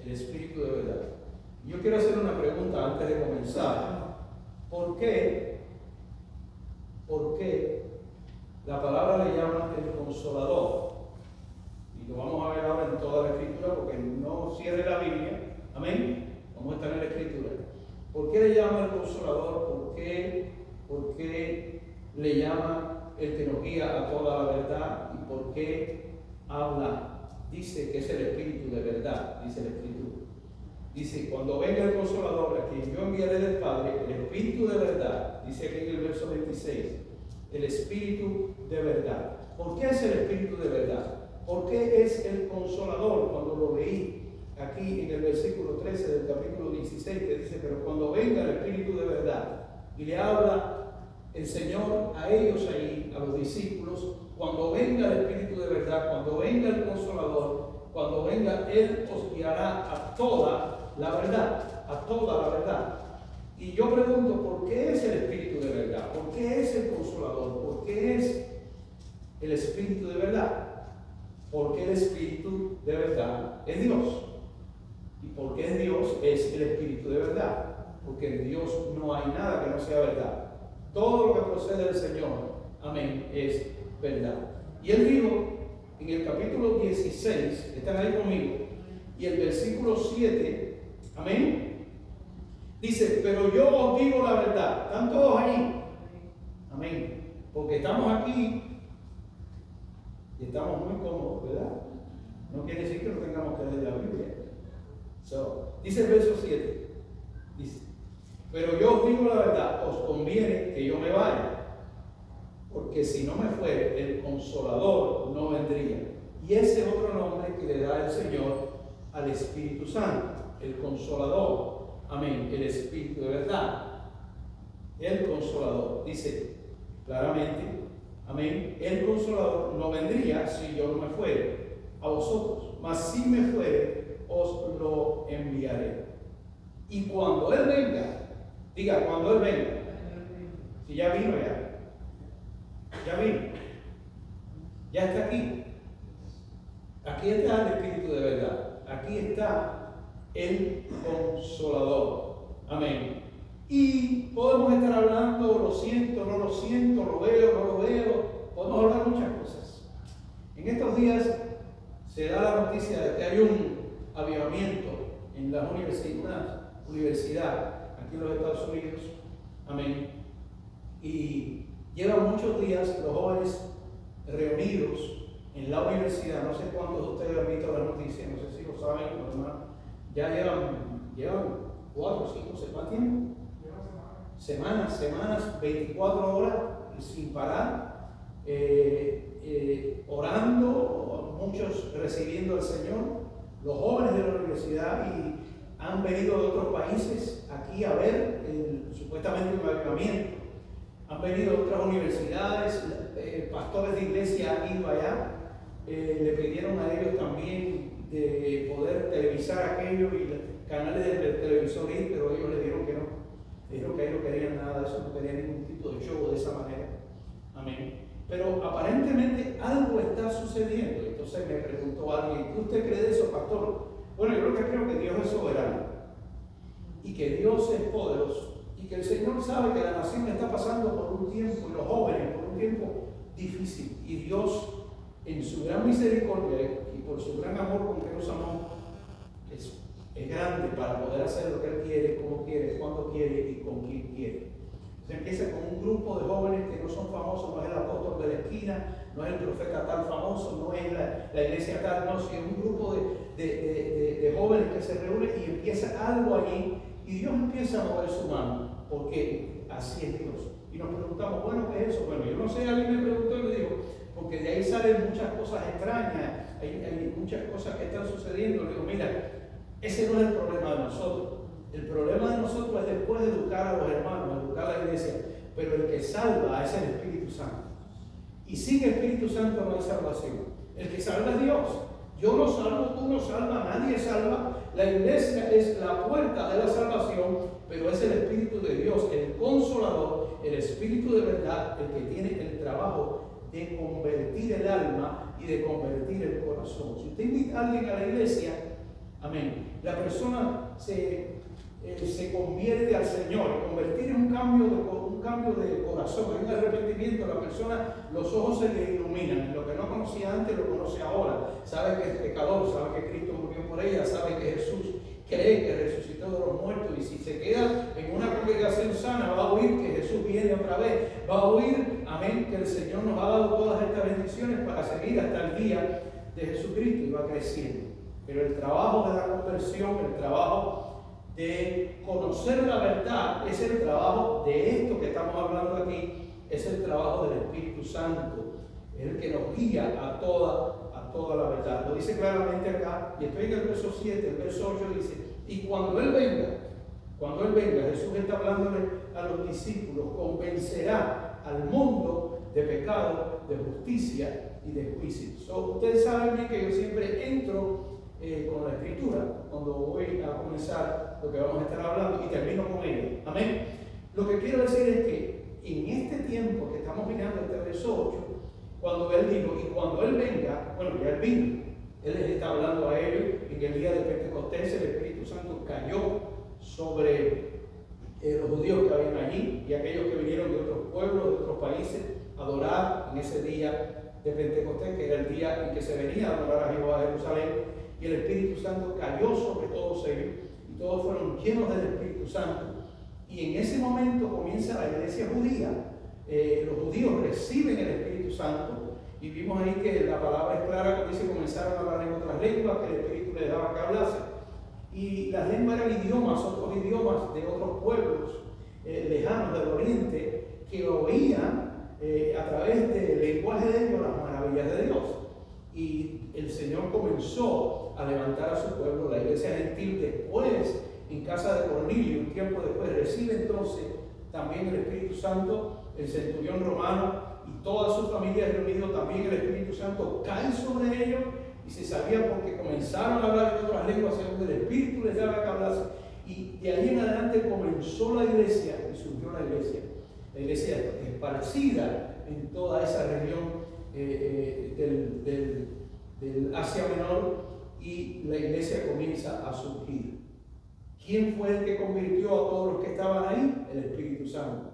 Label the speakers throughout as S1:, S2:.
S1: el Espíritu de verdad. Yo quiero hacer una pregunta antes de comenzar. ¿Por qué la palabra le llama el Consolador? Y lo vamos a ver ahora en toda la Escritura, porque no cierre la Biblia. Amén. Vamos a estar en la Escritura. ¿Por qué le llama el Consolador? ¿Por qué le llama el que nos guía a toda la verdad? ¿Y por qué habla? Dice que es el Espíritu de verdad, dice la Escritura. Dice, cuando venga el Consolador, a quien yo enviaré del Padre, el Espíritu de verdad, dice aquí en el verso 26, el Espíritu de verdad. ¿Por qué es el Espíritu de verdad? ¿Por qué es el Consolador? Cuando lo leí aquí en el versículo 13 del capítulo 16, que dice, pero cuando venga el Espíritu de verdad, y le habla el Señor a ellos ahí, a los discípulos, cuando venga el Espíritu de verdad, cuando venga el Consolador, cuando venga, Él os guiará a toda la verdad, a toda la verdad. Y yo pregunto, ¿por qué es el Espíritu de verdad? ¿Por qué es el Consolador? ¿Por qué es el Espíritu de verdad? Porque el Espíritu de verdad es Dios. ¿Y porque es Dios? Es el Espíritu de verdad. Porque en Dios no hay nada que no sea verdad. Todo lo que procede del Señor, amén, es verdad. Y Él dijo en el capítulo 16, están ahí conmigo, y el versículo 7, amén, dice, pero yo os digo la verdad. ¿Están todos ahí? Amén. Porque estamos aquí y estamos muy cómodos, ¿verdad? No quiere decir que no tengamos que leer la Biblia. Dice el verso 7, dice, pero yo os digo la verdad, os conviene que yo me vaya, porque si no me fuere, el Consolador no vendría. Y ese es otro nombre que le da el Señor al Espíritu Santo, el Consolador. Amén, el Espíritu de verdad. El Consolador, dice claramente, amén, el Consolador no vendría si yo no me fuere a vosotros, mas si me fuere, os lo enviaré. Y cuando Él venga, diga, cuando Él venga, si ya vino ya vino, ya está aquí. Aquí está el Espíritu de verdad. Aquí está el Consolador. Amén. Y podemos estar hablando, lo siento, no lo siento, lo veo, no lo veo. Podemos hablar muchas cosas. En estos días se da la noticia de que hay un avivamiento en la universidad aquí en los Estados Unidos. Amén. Y llevan muchos días los jóvenes reunidos en la universidad. No sé cuántos de ustedes han visto la noticia, no sé si lo saben, hermano. Ya llevan 4, 5, ¿cuánto tiempo? Semanas, 24 horas sin parar, orando, muchos recibiendo al Señor, los jóvenes de la universidad, y han venido de otros países aquí a ver supuestamente un avivamiento. Han venido de otras universidades, pastores de iglesia han ido allá, le pidieron a ellos también de poder televisar aquello y canales de televisor ir, pero ellos les dijeron que no. Dijeron que ellos no querían nada de eso, no querían ningún tipo de show de esa manera. Amén. Pero aparentemente algo está sucediendo. Entonces me preguntó alguien, ¿qué usted cree de eso, pastor? Bueno, yo lo que creo que Dios es soberano y que Dios es poderoso y que el Señor sabe que la nación está pasando por un tiempo, y los jóvenes por un tiempo difícil, y Dios en su gran misericordia y por su gran amor con que nos amó es grande para poder hacer lo que Él quiere, como quiere, cuando quiere y con quien quiere. Se empieza con un grupo de jóvenes que no son famosos, no es el apóstol de la esquina, no es el profeta tal famoso, no es la iglesia tal, no, sino un grupo de jóvenes que se reúnen y empieza algo allí y Dios empieza a mover su mano, porque así es Dios. Y nos preguntamos, bueno, ¿qué es eso? Bueno, yo no sé, alguien me preguntó y me dijo, porque de ahí salen muchas cosas extrañas, hay muchas cosas que están sucediendo. Le digo, mira, ese no es el problema de nosotros. El problema de nosotros es después de educar a los hermanos, educar a la iglesia, pero el que salva es el Espíritu Santo. Y sin Espíritu Santo no hay salvación. El que salva es Dios. Yo no salvo, tú no salvas, nadie salva. La iglesia es la puerta de la salvación, pero es el Espíritu de Dios, el Consolador, el Espíritu de verdad, el que tiene el trabajo de convertir el alma y de convertir el corazón. Si usted invita a alguien a la iglesia, Amén. La persona se convierte al Señor. Convertir es un cambio de corazón, hay un arrepentimiento. La persona, los ojos se le iluminan. Lo que no conocía antes lo conoce ahora. Sabe que es pecador, sabe que Cristo murió por ella, sabe que Jesús cree que resucitó de los muertos, y si se queda en una congregación sana va a oír que Jesús viene otra vez, va a oír, amén, que el Señor nos ha dado todas estas bendiciones para seguir hasta el día de Jesucristo, y va creciendo. Pero el trabajo de la conversión, el trabajo de conocer la verdad, es el trabajo de esto que estamos hablando aquí, es el trabajo del Espíritu Santo, es el que nos guía a toda la verdad. Lo dice claramente acá, y estoy en el verso 7, el verso 8 dice, y cuando Él venga, Jesús está hablándole a los discípulos, convencerá al mundo de pecado, de justicia y de juicio. Ustedes saben bien que yo siempre entro con la Escritura cuando voy a comenzar lo que vamos a estar hablando y termino con ella. Amén. Lo que quiero decir es que en este tiempo que estamos mirando este verso 8, cuando Él dijo, y cuando Él venga, bueno, ya Él vino, Él les está hablando a ellos en el día de Pentecostés. El Espíritu Santo cayó sobre los judíos que habían allí y aquellos que vinieron de otros pueblos, de otros países, a adorar en ese día de Pentecostés, que era el día en que se venía a adorar a Jehová de Jerusalén, y el Espíritu Santo cayó sobre todos ellos, y todos fueron llenos del Espíritu Santo, y en ese momento comienza la iglesia judía. Los judíos reciben el Espíritu Santo, y vimos ahí que la palabra es clara cuando dice comenzaron a hablar en otras lenguas, que el Espíritu les daba que hablase. Y las lenguas eran idiomas, otros idiomas de otros pueblos lejanos del oriente, que oían a través del lenguaje de ellos las maravillas de Dios. Y el Señor comenzó a levantar a su pueblo, la iglesia gentil, después en casa de Cornelio, un tiempo después, recibe entonces también el Espíritu Santo. El centurión romano y toda su familia reunidos, también el Espíritu Santo cae sobre ellos, y se sabía porque comenzaron a hablar en otras lenguas según el Espíritu les daba que hablase. Y de ahí en adelante comenzó la iglesia y surgió la iglesia esparcida en toda esa región del Asia Menor, y la iglesia comienza a surgir. ¿Quién fue el que convirtió a todos los que estaban ahí? El Espíritu Santo.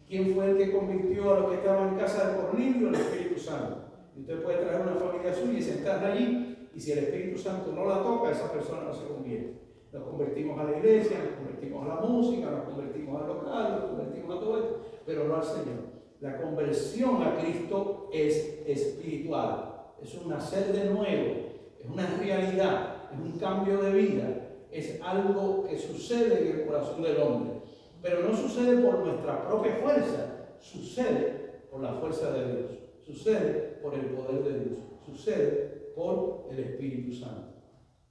S1: ¿Quién fue el que convirtió a los que estaban en casa de Cornelio? El Espíritu Santo. Y usted puede traer una familia suya y sentarla allí, y si el Espíritu Santo no la toca, esa persona no se convierte. Nos convertimos a la iglesia, nos convertimos a la música, nos convertimos al local, nos convertimos a todo esto, pero no al Señor. La conversión a Cristo es espiritual, es un nacer de nuevo, es una realidad, es un cambio de vida, es algo que sucede en el corazón del hombre. Pero no sucede por nuestra propia fuerza, sucede por la fuerza de Dios, sucede por el poder de Dios, sucede por el Espíritu Santo.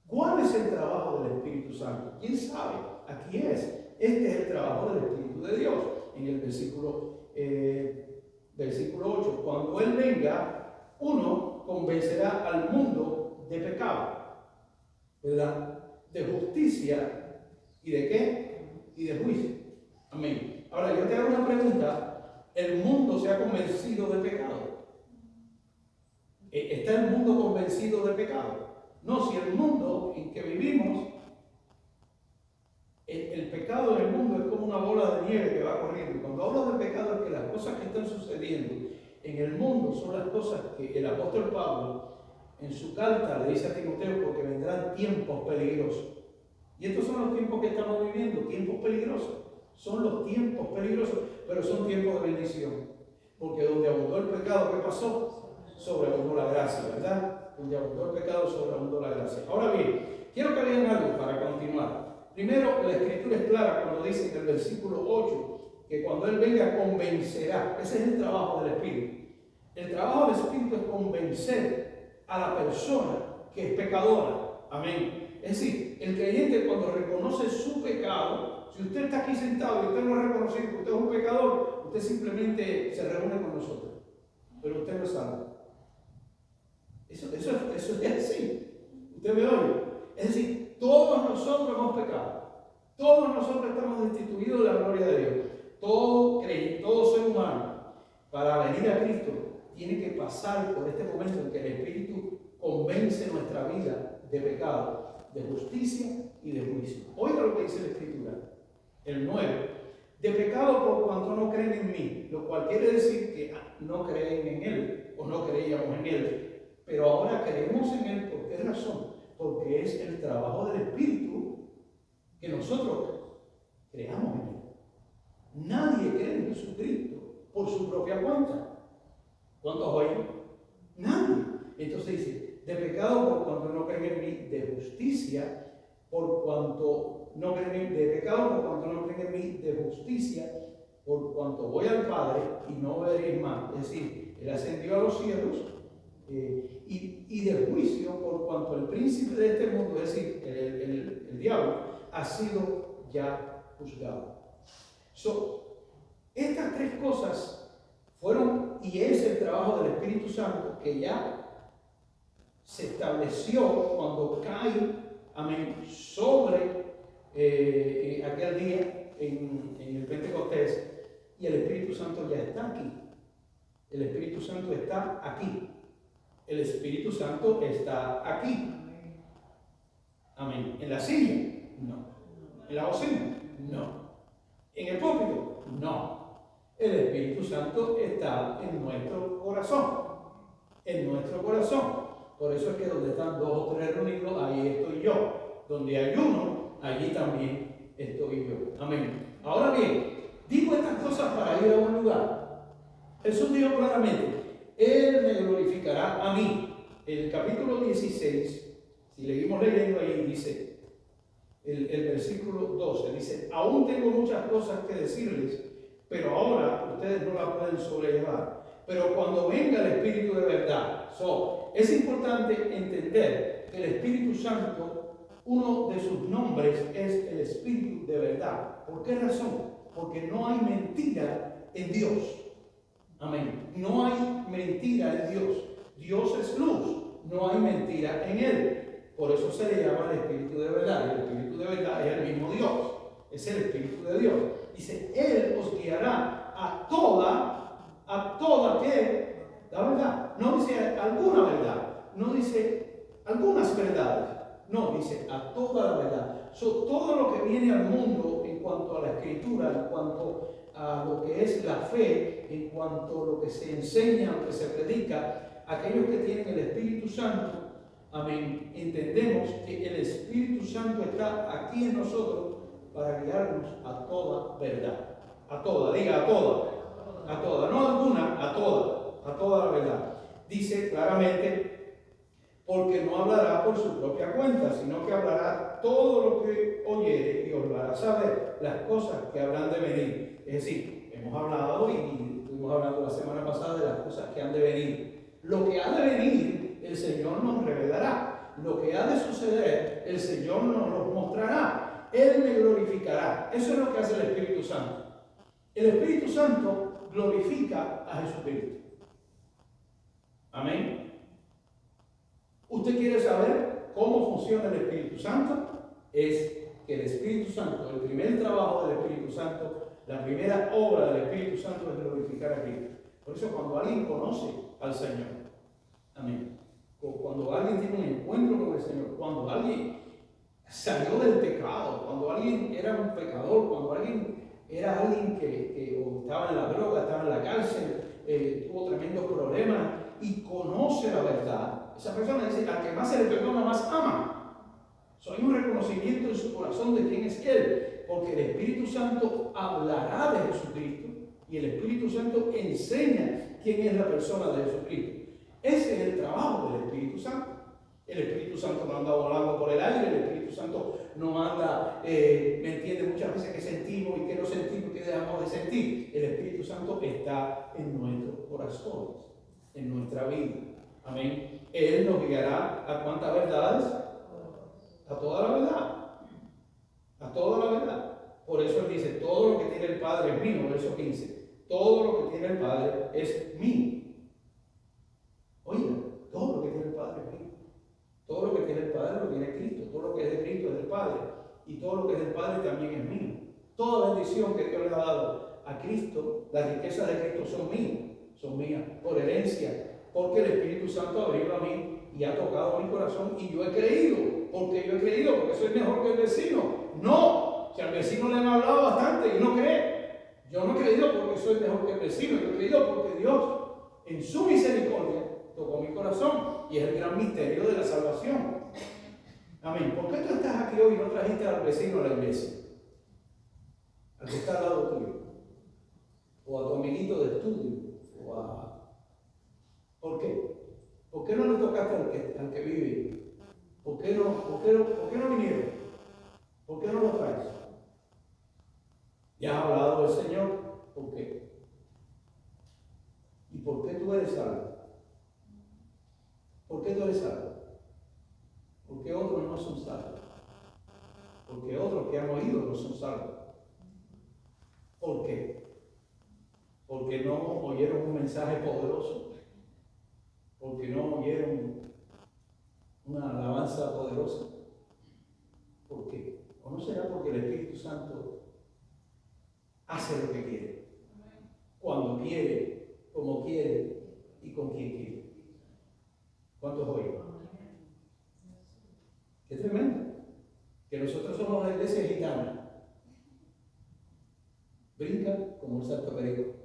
S1: ¿Cuál es el trabajo del Espíritu Santo? ¿Quién sabe? Aquí es. Este es el trabajo del Espíritu de Dios. En el versículo 8, cuando Él venga, uno convencerá al mundo de pecado, ¿verdad? De justicia y de ¿qué? Y de juicio. Amén. Ahora yo te hago una pregunta. ¿El mundo se ha convencido de pecado? ¿Está el mundo convencido de pecado? No, si el mundo en que vivimos, el pecado en el mundo es como una bola de nieve que va corriendo. Cuando hablo de pecado es que las cosas que están sucediendo en el mundo son las cosas que el apóstol Pablo en su carta le dice a Timoteo, porque vendrán tiempos peligrosos. Y estos son los tiempos que estamos viviendo, tiempos peligrosos. Son los tiempos peligrosos, pero son tiempos de bendición. Porque donde abundó el pecado, ¿qué pasó? Sobreabundó la gracia, ¿verdad? Donde abundó el pecado, sobreabundó la gracia. Ahora bien, quiero que vean algo para continuar. Primero, la Escritura es clara cuando dice en el versículo 8 que cuando Él venga convencerá. Ese es el trabajo del Espíritu. El trabajo del Espíritu es convencer a la persona que es pecadora. Amén. Es decir, el creyente cuando reconoce su pecado, si usted está aquí sentado y usted no ha reconocido que usted es un pecador, usted simplemente se reúne con nosotros, pero usted no es salvo. Eso es así. Usted me oye. Es decir, todos nosotros hemos pecado. Todos nosotros estamos destituidos de la gloria de Dios. Todo creyente, todo ser humano, para venir a Cristo, tiene que pasar por este momento en que el Espíritu convence nuestra vida de pecado, de justicia y de juicio. Oiga lo que dice la Escritura, el 9, de pecado por cuanto no creen en mí, lo cual quiere decir que no creen en Él, o no creíamos en Él, pero ahora creemos en Él. ¿Por qué razón? Porque es el trabajo del Espíritu que nosotros creamos en Él. Nadie cree en Jesucristo por su propia cuenta. ¿Cuántos oyen? Nadie. Entonces dice, de pecado por cuanto no creen en mí, de justicia por cuanto no creen en mí, de pecado por cuanto no creen en mí, de justicia por cuanto voy al Padre y no veréis más. Es decir, Él ascendió a los cielos, y de juicio por cuanto el príncipe de este mundo, es decir, el diablo, ha sido ya juzgado. Estas tres cosas fueron, y es el trabajo del Espíritu Santo que ya se estableció cuando cae, amén, sobre aquel día en el Pentecostés, y el Espíritu Santo ya está aquí. El Espíritu Santo está aquí. El Espíritu Santo está aquí. Amén. ¿En la silla? No. ¿En la bocina? No. ¿En el púlpito? No. El Espíritu Santo está en nuestro corazón. En nuestro corazón. Por eso es que donde están dos o tres reunidos, ahí estoy yo. Donde hay uno, allí también estoy yo. Amén. Ahora bien, digo estas cosas para ir a un lugar. Jesús dijo claramente, Él me glorificará a mí. En el capítulo 16, si seguimos leyendo ahí, dice, el versículo 12, dice, aún tengo muchas cosas que decirles, pero ahora ustedes no las pueden sobrellevar. Pero cuando venga el Espíritu de verdad, es importante entender que el Espíritu Santo, uno de sus nombres es el Espíritu de verdad. ¿Por qué razón? Porque no hay mentira en Dios. Amén. No hay mentira en Dios. Dios es luz. No hay mentira en Él. Por eso se le llama el Espíritu de verdad. El Espíritu de verdad es el mismo Dios. Es el Espíritu de Dios. Dice, Él os guiará a toda ¿qué? La verdad. No dice alguna verdad. No dice algunas verdades. No, dice a toda la verdad. Todo lo que viene al mundo en cuanto a la Escritura, en cuanto a lo que es la fe, en cuanto a lo que se enseña, lo que se predica, aquellos que tienen el Espíritu Santo, amén, entendemos que el Espíritu Santo está aquí en nosotros para guiarnos a toda verdad. A toda, diga a toda, no alguna, a toda la verdad. Dice claramente, porque no hablará por su propia cuenta, sino que hablará todo lo que oyere y os hará saber las cosas que habrán de venir. Es decir, hemos hablado y estuvimos hablando la semana pasada de las cosas que han de venir. Lo que ha de venir, el Señor nos revelará. Lo que ha de suceder, el Señor nos lo mostrará. Él me glorificará. Eso es lo que hace el Espíritu Santo. El Espíritu Santo glorifica a Jesucristo. Amén. ¿Usted quiere saber cómo funciona el Espíritu Santo? Es que el Espíritu Santo, el primer trabajo del Espíritu Santo, la primera obra del Espíritu Santo es glorificar a Cristo. Por eso cuando alguien conoce al Señor, amén, cuando alguien tiene un encuentro con el Señor, cuando alguien salió del pecado, cuando alguien era un pecador, cuando alguien era alguien que estaba en la droga, estaba en la cárcel, tuvo tremendos problemas y conoce la verdad, esa persona dice, al que más se le perdona, más ama. Hay un reconocimiento en su corazón de quién es Él, porque el Espíritu Santo hablará de Jesucristo y el Espíritu Santo enseña quién es la persona de Jesucristo. Ese es el trabajo del Espíritu Santo. El Espíritu Santo no anda volando por el aire, el Espíritu Santo no anda, me entiende, muchas veces que sentimos y que no sentimos y que dejamos de sentir. El Espíritu Santo está en nuestros corazones, en nuestra vida. Amén. Él nos guiará a cuántas verdades, a toda la verdad, a toda la verdad. Por eso Él dice, todo lo que tiene el Padre es mío, verso 15. Todo lo que tiene el Padre es mío. Oiga, todo lo que tiene el Padre es mío. Todo lo que tiene el Padre lo tiene Cristo. Todo lo que es de Cristo es del Padre. Y todo lo que es del Padre también es mío. Toda bendición que Dios le ha dado a Cristo, las riquezas de Cristo son mías, por herencia. Porque el Espíritu Santo ha venido a mí y ha tocado mi corazón y yo he creído. porque yo he creído, porque soy mejor que el vecino. No, si al vecino le han hablado bastante y no cree. Yo no he creído porque soy mejor que el vecino, yo he creído porque Dios, en su misericordia, tocó mi corazón. Y es el gran misterio de la salvación. Amén. ¿Por qué tú estás aquí hoy y no trajiste al vecino a la iglesia? Al que está al lado tuyo. O a tu amiguito de estudio. ¿Por qué? ¿Por qué no le tocaste al que vive? ¿Por qué no vinieron? ¿Por qué no lo traes? Ya has hablado del Señor. ¿Por qué? ¿Y por qué tú eres salvo? ¿Por qué tú eres salvo? Porque otros no son salvos. Porque otros que han oído no son salvos. ¿Por qué? Porque no oyeron un mensaje poderoso. Porque no oyeron una alabanza poderosa. ¿Por qué? ¿O no será porque el Espíritu Santo hace lo que quiere? Cuando quiere, como quiere y con quien quiere. ¿Cuántos oyen? Qué tremendo. Que nosotros somos la iglesia gitana. Brinca como un salto perico.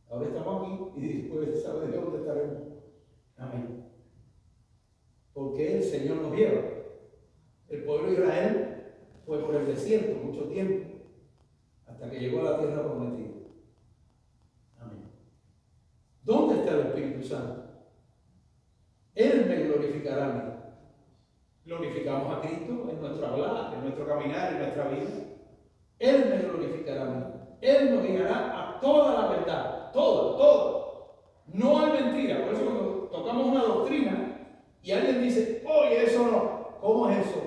S1: Ahora estamos aquí y después sabe de dónde estaremos. Amén. Porque el Señor nos lleva. El pueblo de Israel fue por el desierto mucho tiempo, hasta que llegó a la tierra prometida. Amén. ¿Dónde está el Espíritu Santo? Él me glorificará a mí. Glorificamos a Cristo en nuestro hablar, en nuestro caminar, en nuestra vida. Él me glorificará a mí. Él nos guiará a toda la verdad. Toda. No hay mentira. Por eso cuando tocamos una doctrina y alguien dice, oye, eso no. ¿Cómo es eso?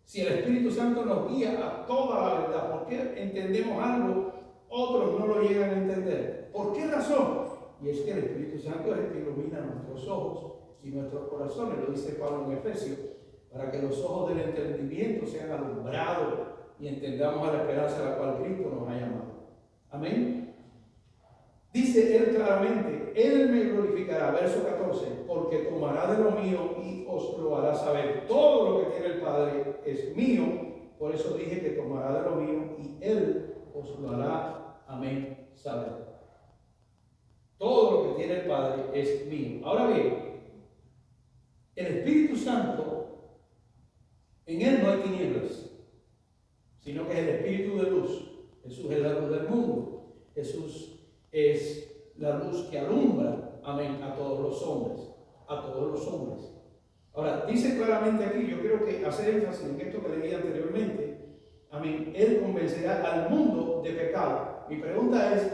S1: Si el Espíritu Santo nos guía a toda la verdad, ¿por qué entendemos algo? Otros no lo llegan a entender. ¿Por qué razón? Y es que el Espíritu Santo es el que ilumina nuestros ojos y nuestros corazones, lo dice Pablo en Efesios, para que los ojos del entendimiento sean alumbrados y entendamos a la esperanza a la cual Cristo nos ha llamado. Amén. Dice él claramente, él me glorificará, verso 14, porque tomará de lo mío y os lo hará saber. Todo lo que tiene el Padre es mío, por eso dije que tomará de lo mío y él os lo hará, amén, saber. Todo lo que tiene el Padre es mío. Ahora bien, el Espíritu Santo, en él no hay tinieblas, sino que es el Espíritu de luz. Jesús es la luz del mundo. Jesús es la luz que alumbra, amén, a todos los hombres. Ahora, dice claramente aquí, yo quiero que hacer énfasis en esto que leí anteriormente, amén, él convencerá al mundo de pecado. Mi pregunta es,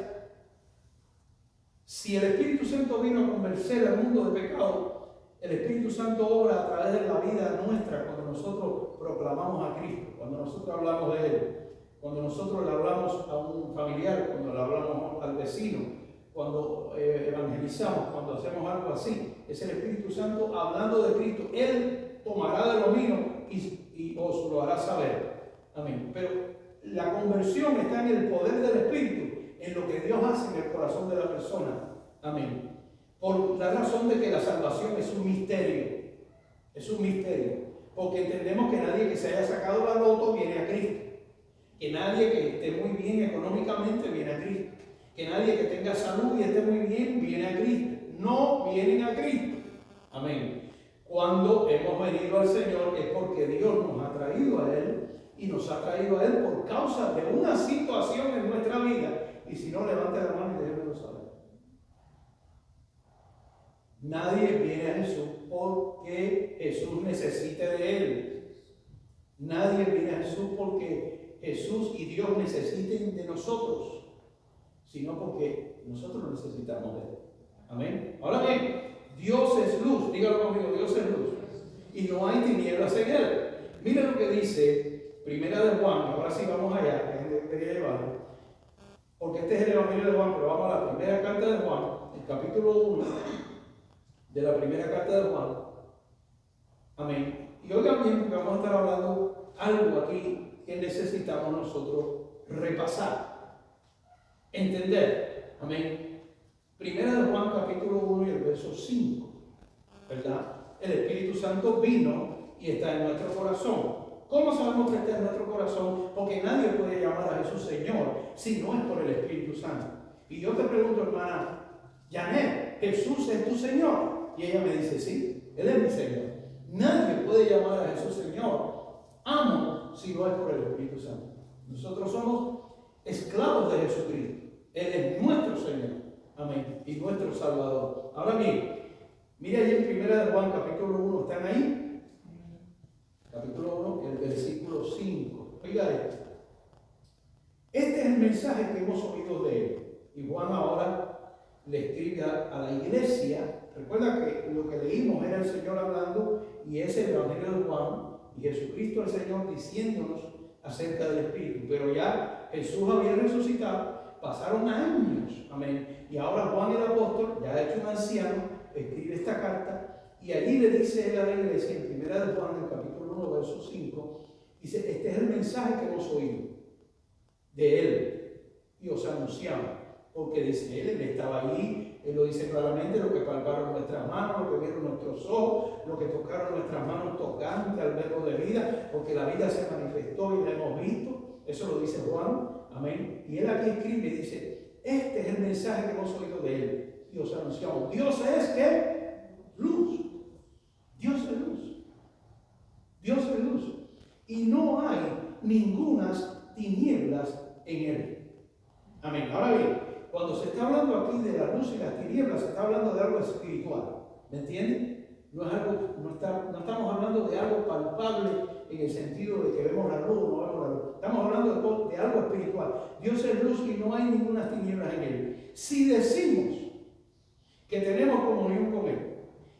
S1: si el Espíritu Santo vino a convencer al mundo de pecado, el Espíritu Santo obra a través de la vida nuestra cuando nosotros proclamamos a Cristo, cuando nosotros hablamos de Él, cuando nosotros le hablamos a un familiar, cuando le hablamos al vecino, cuando evangelizamos, cuando hacemos algo así. Es el Espíritu Santo hablando de Cristo. Él tomará de lo mío y os lo hará saber. Amén. Pero la conversión está en el poder del Espíritu, en lo que Dios hace en el corazón de la persona. Amén. Por la razón de que la salvación es un misterio. Es un misterio. Porque entendemos que nadie que se haya sacado la loto viene a Cristo. Que nadie que esté muy bien económicamente viene a Cristo. Que nadie que tenga salud y esté muy bien viene a Cristo. No vienen a Cristo. Amén. Cuando hemos venido al Señor es porque Dios nos ha traído a Él y nos ha traído a Él por causa de una situación en nuestra vida. Y si no, levante la mano y déjemelo saber. Nadie viene a Jesús porque Jesús necesite de Él. Nadie viene a Jesús porque Jesús y Dios necesiten de nosotros, sino porque nosotros necesitamos de Él. Amén. Ahora bien, Dios es luz. Dígalo conmigo, Dios es luz. Y no hay tinieblas en Él. Miren lo que dice Primera de Juan. Ahora sí vamos allá, que quería llevarlo. Porque este es el Evangelio de Juan, pero vamos a la primera carta de Juan, el capítulo 1 de la primera carta de Juan. Amén. Y oigan bien, porque vamos a estar hablando algo aquí que necesitamos nosotros repasar, entender. Amén. Primera de Juan, capítulo 1 y el verso 5. ¿Verdad? El Espíritu Santo vino y está en nuestro corazón. ¿Cómo sabemos que está en nuestro corazón? Porque nadie puede llamar a Jesús Señor si no es por el Espíritu Santo. Y yo te pregunto, hermana Janet, ¿Jesús es tu Señor? Y ella me dice, sí, Él es mi Señor. Nadie puede llamar a Jesús Señor, amo, si no es por el Espíritu Santo. Nosotros somos esclavos de Jesucristo. Él es nuestro Señor. Amén. Y nuestro Salvador. Ahora bien, mire ahí en 1 de Juan, capítulo 1, ¿están ahí? Capítulo 1, el versículo 5. Oiga esto. Este es el mensaje que hemos oído de Él. Y Juan ahora le escribe a la iglesia. Recuerda que lo que leímos era el Señor hablando y es el Evangelio de Juan y Jesucristo el Señor diciéndonos acerca del Espíritu. Pero ya Jesús había resucitado, pasaron años, amén. Y ahora Juan el apóstol, ya hecho un anciano, escribe esta carta y allí le dice él a la iglesia, en 1 de Juan, el capítulo 1, verso 5, dice, este es el mensaje que hemos oído de Él y os anunciamos. Porque dice él estaba allí, Él lo dice claramente, lo que palparon nuestras manos, lo que vieron nuestros ojos, lo que tocaron nuestras manos tocante al verbo de vida, porque la vida se manifestó y la hemos visto. Eso lo dice Juan, amén. Y él aquí escribe y dice, este es el mensaje que hemos oído de Él y os anunciamos. Dios es ¿qué? Luz. Dios es luz. Dios es luz. Y no hay ningunas tinieblas en Él. Amén. Ahora bien, cuando se está hablando aquí de la luz y las tinieblas, se está hablando de algo espiritual. ¿Me entienden? No estamos hablando de algo palpable en el sentido de que vemos la luz o no vemos la luz. Estamos hablando de algo espiritual. Dios es luz y no hay ninguna tinieblas en Él. Si decimos que tenemos comunión con Él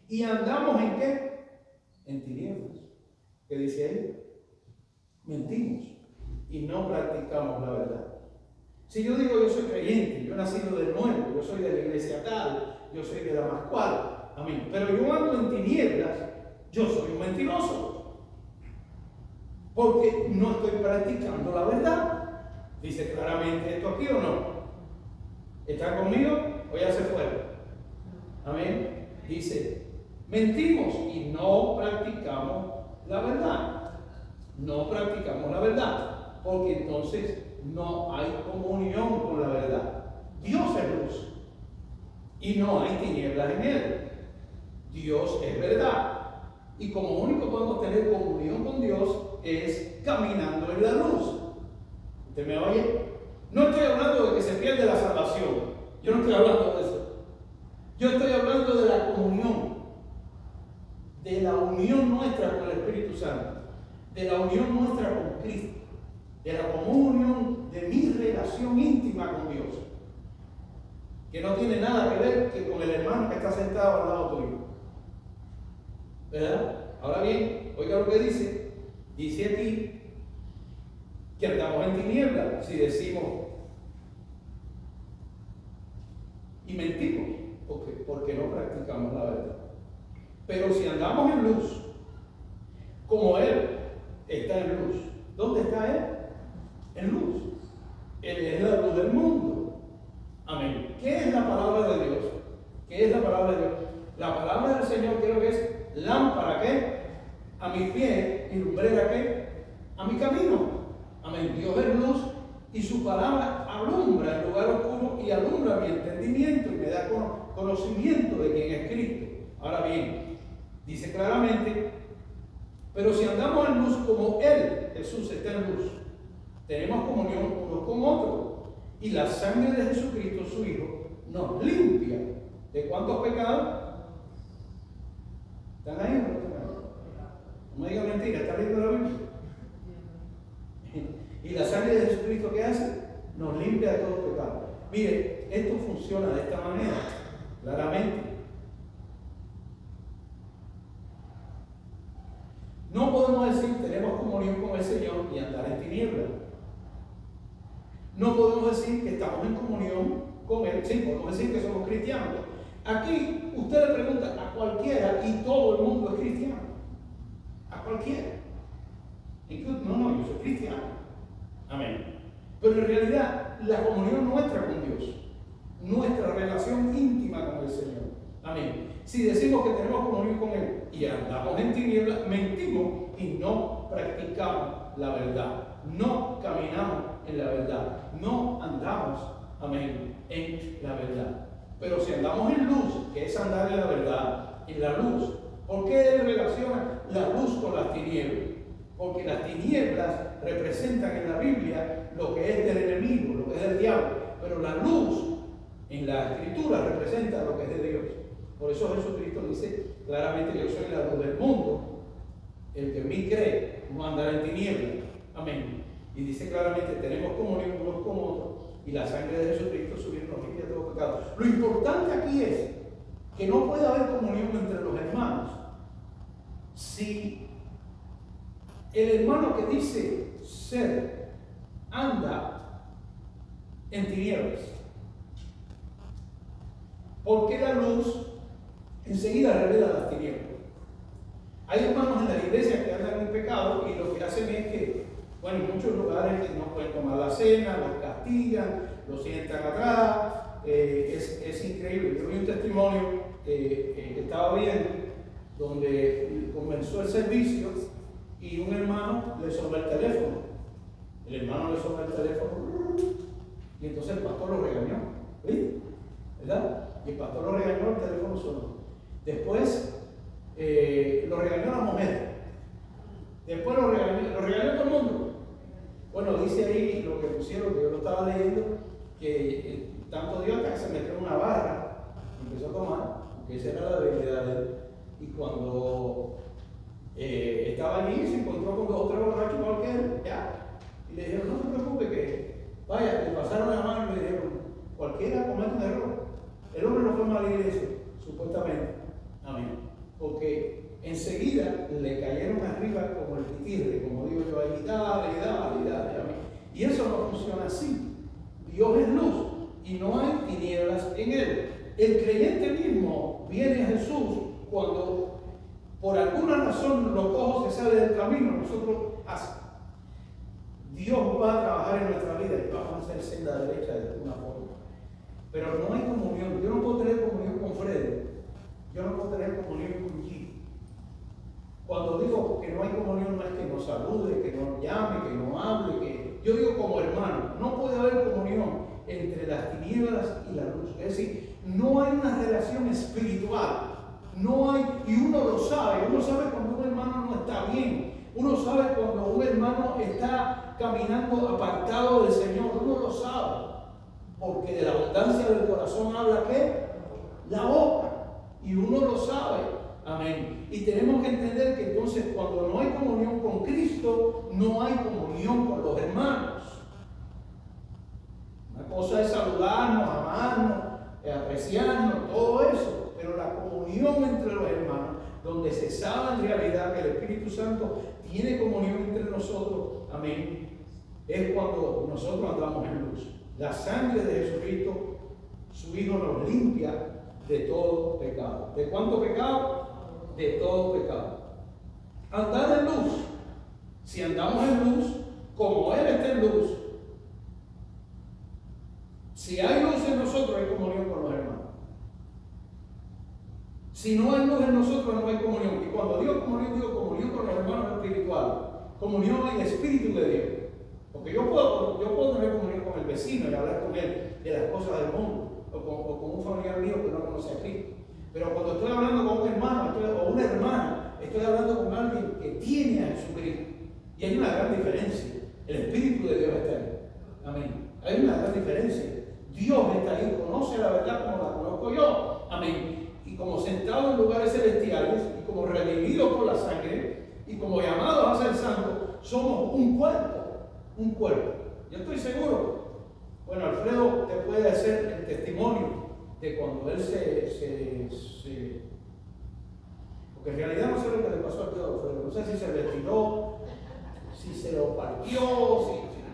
S1: y andamos ¿en qué? En tinieblas. ¿Qué dice ahí? Mentimos y no practicamos la verdad. Si yo digo yo soy creyente, yo he nacido de nuevo, yo soy de la iglesia tal, yo soy de la Pascual, amén, pero yo ando en tinieblas, yo soy un mentiroso, porque no estoy practicando la verdad. Dice claramente esto aquí o no. ¿Está conmigo o ya se fueron? Amén. Dice, mentimos y no practicamos la verdad. No practicamos la verdad, porque entonces no hay comunión con la verdad. Dios es luz y no hay tinieblas en Él. Dios es verdad. Y como único podemos tener comunión con Dios es caminando en la luz. ¿Usted me oye? No estoy hablando de que se pierde la salvación. Yo no estoy hablando de eso. Yo estoy hablando de la comunión. De la unión nuestra con el Espíritu Santo. De la unión nuestra con Cristo. De la comunión de mi relación íntima con Dios, que no tiene nada que ver que con el hermano que está sentado al lado tuyo, ¿verdad? Ahora bien, oiga lo que dice aquí que andamos en tinieblas si decimos y mentimos, porque no practicamos la verdad. Pero si andamos en luz, como Él está en luz, ¿dónde está Él? En luz. Él es la luz del mundo. Amén. ¿Qué es la palabra de Dios? ¿Qué es la palabra de Dios? La palabra del Señor creo que es lámpara, ¿qué? A mis pies y lumbrera, ¿qué? A mi camino. Amén. Dios es luz y su palabra alumbra el lugar oscuro y alumbra mi entendimiento y me da conocimiento de quién es Cristo. Ahora bien, dice claramente, pero si andamos en luz como Él, Jesús, está en luz, tenemos comunión unos con otros. Y la sangre de Jesucristo, su Hijo, nos limpia. ¿De cuántos pecados? ¿Están ahí o no están ahí? No me digan mentira, ¿está leyendo la Biblia? Y la sangre de Jesucristo, ¿qué hace? Nos limpia de todo pecado. Mire, esto funciona de esta manera, claramente. No podemos decir tenemos comunión con el Señor y andar en tinieblas. No podemos decir que estamos en comunión con Él. Sí, podemos decir que somos cristianos. Aquí usted le pregunta a cualquiera y todo el mundo es cristiano. A cualquiera. No, yo soy cristiano. Amén. Pero en realidad la comunión nuestra con Dios, nuestra relación íntima con el Señor. Amén. Si decimos que tenemos comunión con Él, y andamos en tinieblas, mentimos y no practicamos la verdad. No caminamos en la verdad. No andamos, amén, en la verdad. Pero si andamos en luz, que es andar en la verdad, en la luz, ¿por qué relaciona la luz con las tinieblas? Porque las tinieblas representan en la Biblia lo que es del enemigo, lo que es del diablo, pero la luz en la Escritura representa lo que es de Dios. Por eso Jesucristo dice claramente: yo soy la luz del mundo, el que en mí cree no andará en tinieblas. Amén. Y dice claramente: tenemos comunión unos con otros, y la sangre de Jesucristo nos limpia de todo pecado. Lo importante aquí es que no puede haber comunión entre los hermanos si el hermano que dice ser anda en tinieblas. Porque la luz enseguida revela las tinieblas. Hay hermanos en la iglesia que andan en pecado y lo que hacen es que, bueno, en muchos lugares no pueden tomar la cena, los castigan, los sientan atrás. Es increíble. Yo vi un testimonio que estaba viendo donde comenzó el servicio y un hermano le sonó el teléfono. El hermano le sonó el teléfono y entonces el pastor lo regañó. ¿Sí? ¿Verdad? Y el pastor lo regañó, el teléfono sonó. Después lo regañó la mujer. Después lo regañó todo el mundo. Bueno, dice ahí lo que pusieron, que yo lo estaba leyendo, que tanto Dios que se metió en una barra y empezó a tomar, porque esa era la debilidad de él. Y cuando estaba allí, se encontró con 2 o 3 borrachos igual que él, ya. Y le dijeron: no se preocupe, que vaya, le pasaron la mano y le dijeron: cualquiera comete un error. El hombre no fue a la iglesia, supuestamente. Amén. Porque enseguida le cayeron arriba como el pitirre, como digo yo, ahí, dale. Amén. Y eso no funciona así. Dios es luz y no hay tinieblas en él. El creyente mismo viene a Jesús cuando por alguna razón lo cojo se sale del camino. Nosotros Dios va a trabajar en nuestra vida y vamos a hacer senda derecha de alguna forma. Pero no hay comunión. Yo no puedo tener comunión con Fred. Yo no puedo tener comunión con G. Cuando digo que no hay comunión, no es que nos salude, que nos llame, que nos hable, que yo digo como hermano. No puede haber comunión entre las tinieblas y la luz. Es decir, no hay una relación espiritual. No hay, y uno lo sabe. Uno sabe cuando un hermano no está bien. Uno sabe cuando un hermano está caminando apartado del Señor. Uno lo sabe. Porque de la abundancia del corazón habla ¿qué? La boca. Y uno lo sabe. Amén. Y tenemos que entender que entonces cuando no hay comunión con Cristo, no hay comunión con los hermanos. Una cosa es saludarnos, amarnos, apreciarnos, todo eso. Pero la comunión entre los hermanos, donde se sabe en realidad que el Espíritu Santo tiene comunión entre nosotros, amén, es cuando nosotros andamos en luz. La sangre de Jesucristo, su Hijo, nos limpia de todo pecado. ¿De cuánto pecado? De todo pecado. Andar en luz. Si andamos en luz, como Él está en luz, si hay luz en nosotros, hay comunión con los hermanos. Si no hay luz en nosotros, no hay comunión. Y cuando digo comunión con los hermanos espirituales, comunión en el Espíritu de Dios. Porque yo puedo tener comunión con el vecino y hablar con él de las cosas del mundo, o con un familiar mío que no conoce a Cristo. Pero cuando estoy hablando con un hermano o una hermana, estoy hablando con alguien que tiene a Jesucristo. Y hay una gran diferencia. El Espíritu de Dios está ahí. Amén. Hay una gran diferencia. Dios está ahí, conoce la verdad como la conozco yo. Amén. Y como sentado en lugares celestiales, y como redimidos por la sangre, y como llamados a ser santos, somos un cuerpo. Un cuerpo. Yo estoy seguro. Bueno, Alfredo te puede hacer el testimonio de cuando él porque en realidad no sé lo que le pasó a Alfredo. No sé si se retiró, si se lo partió,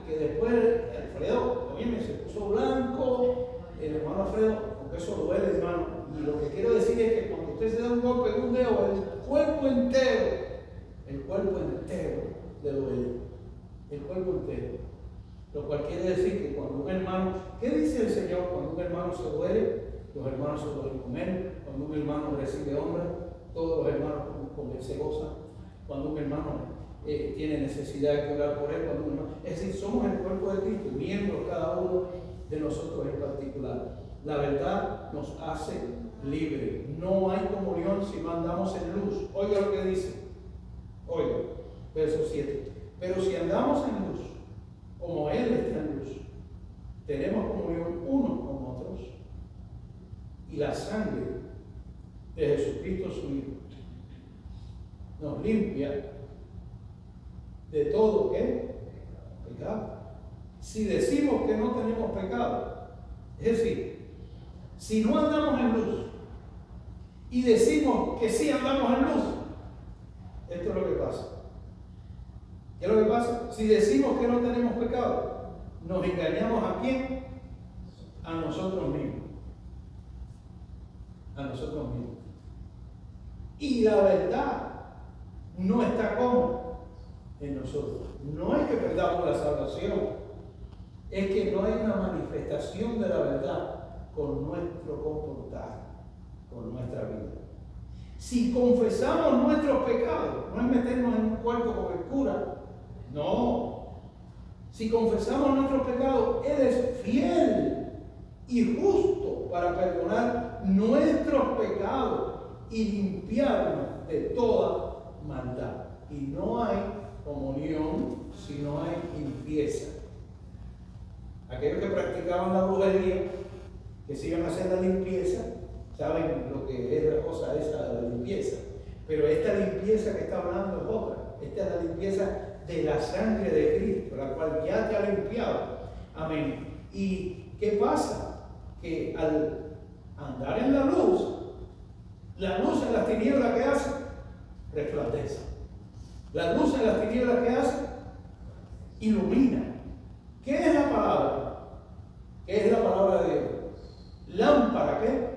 S1: que después Alfredo, oye, se puso blanco, el hermano Alfredo, porque eso duele, hermano. Y lo que quiero decir es que cuando usted se da un golpe en un dedo, el cuerpo entero le duele. El cuerpo entero. Lo cual quiere decir que cuando un hermano, ¿qué dice el Señor? Cuando un hermano se duele, los hermanos se duelen con él. Cuando un hermano recibe honra, todos los hermanos con él se goza, cuando un hermano tiene necesidad de orar por él, cuando un hermano, es decir, somos el cuerpo de Cristo, miembros cada uno de nosotros en particular. La verdad nos hace libres. No hay comunión si no andamos en luz. Oiga lo que dice. Oiga, verso 7. Pero si andamos en luz, como Él está en luz, tenemos comunión unos con otros, y la sangre de Jesucristo su Hijo nos limpia de todo ¿qué? Pecado. Si decimos que no tenemos pecado, es decir, si no andamos en luz y decimos que sí andamos en luz, esto es lo que pasa. ¿Qué es lo que pasa? Si decimos que no tenemos pecado, nos engañamos ¿a quién? A nosotros mismos. A nosotros mismos. Y la verdad no está como en nosotros. No es que perdamos la salvación, es que no hay una manifestación de la verdad con nuestro comportar, con nuestra vida. Si confesamos nuestros pecados, no es meternos en un cuarto con el cura, no. Si confesamos nuestros pecados, Él es fiel y justo para perdonar nuestros pecados y limpiarnos de toda maldad. Y no hay comunión si no hay limpieza. Aquellos que practicaban la brujería, que se iban a hacer la limpieza, saben lo que es la cosa esa de la limpieza. Pero esta limpieza que está hablando es otra. Esta es la limpieza de la sangre de Cristo, la cual ya te ha limpiado. Amén. ¿Y qué pasa? Que al andar en la luz en las tinieblas que hace, resplandece. La luz en las tinieblas que hace, ilumina. ¿Qué es la palabra? ¿Qué es la palabra de Dios? Lámpara, ¿qué?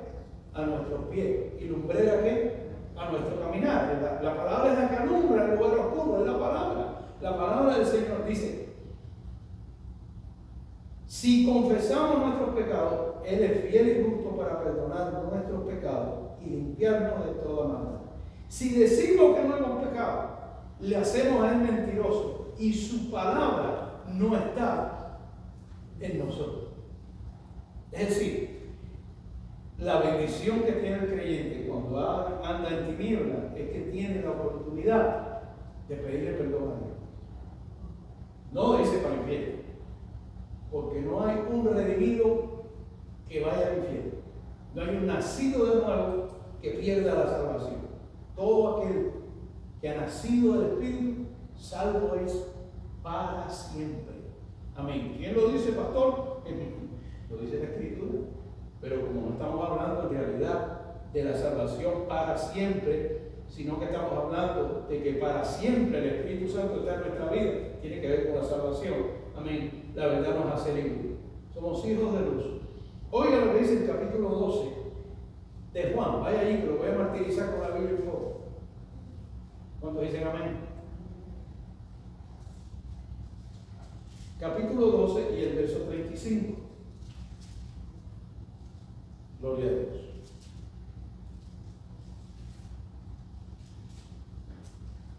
S1: A nuestros pies. ¿Y lumbrera, qué? A nuestro caminar. La palabra es la que alumbra el lugar oscuro, es la palabra. La palabra del Señor dice, si confesamos nuestros pecados, Él es fiel y justo para perdonar nuestros pecados y limpiarnos de toda maldad. Si decimos que no hemos pecado, le hacemos a Él mentiroso y su palabra no está en nosotros. Es decir, la bendición que tiene el creyente cuando anda en tinieblas es que tiene la oportunidad de pedirle perdón a Dios. No dice para el infierno, porque no hay un redimido que vaya al infierno. No hay un nacido de nuevo que pierda la salvación. Todo aquel que ha nacido del Espíritu, salvo es para siempre. Amén. ¿Quién lo dice, pastor? Lo dice la Escritura. Pero como no estamos hablando en realidad de la salvación para siempre, sino que estamos hablando de que para siempre el Espíritu Santo está en nuestra vida, tiene que ver con la salvación. Amén. La verdad nos hace libres. Somos hijos de luz. Oiga lo que dice el capítulo 12 de Juan. Vaya allí que lo voy a martirizar con la Biblia y todo. ¿Cuántos dicen amén? Capítulo 12 y el verso 35. Gloria a Dios.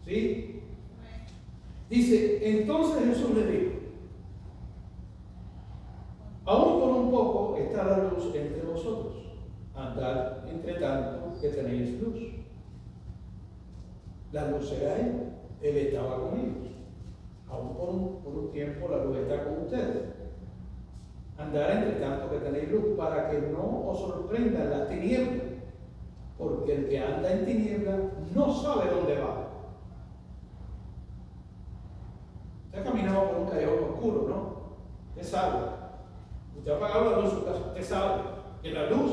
S1: ¿Sí? Dice, entonces Jesús le dijo, aún por un poco está la luz entre vosotros, andad entre tanto que tenéis luz. La luz era Él estaba con ellos. Aún por un tiempo la luz está con ustedes. Andad entre tanto que tenéis luz, para que no os sorprendan las tinieblas, porque el que anda en tinieblas no sabe dónde va. Usted ha caminado por un callejón oscuro, ¿no? Usted sabe. Usted ha apagado la luz en su casa. Usted sabe que la luz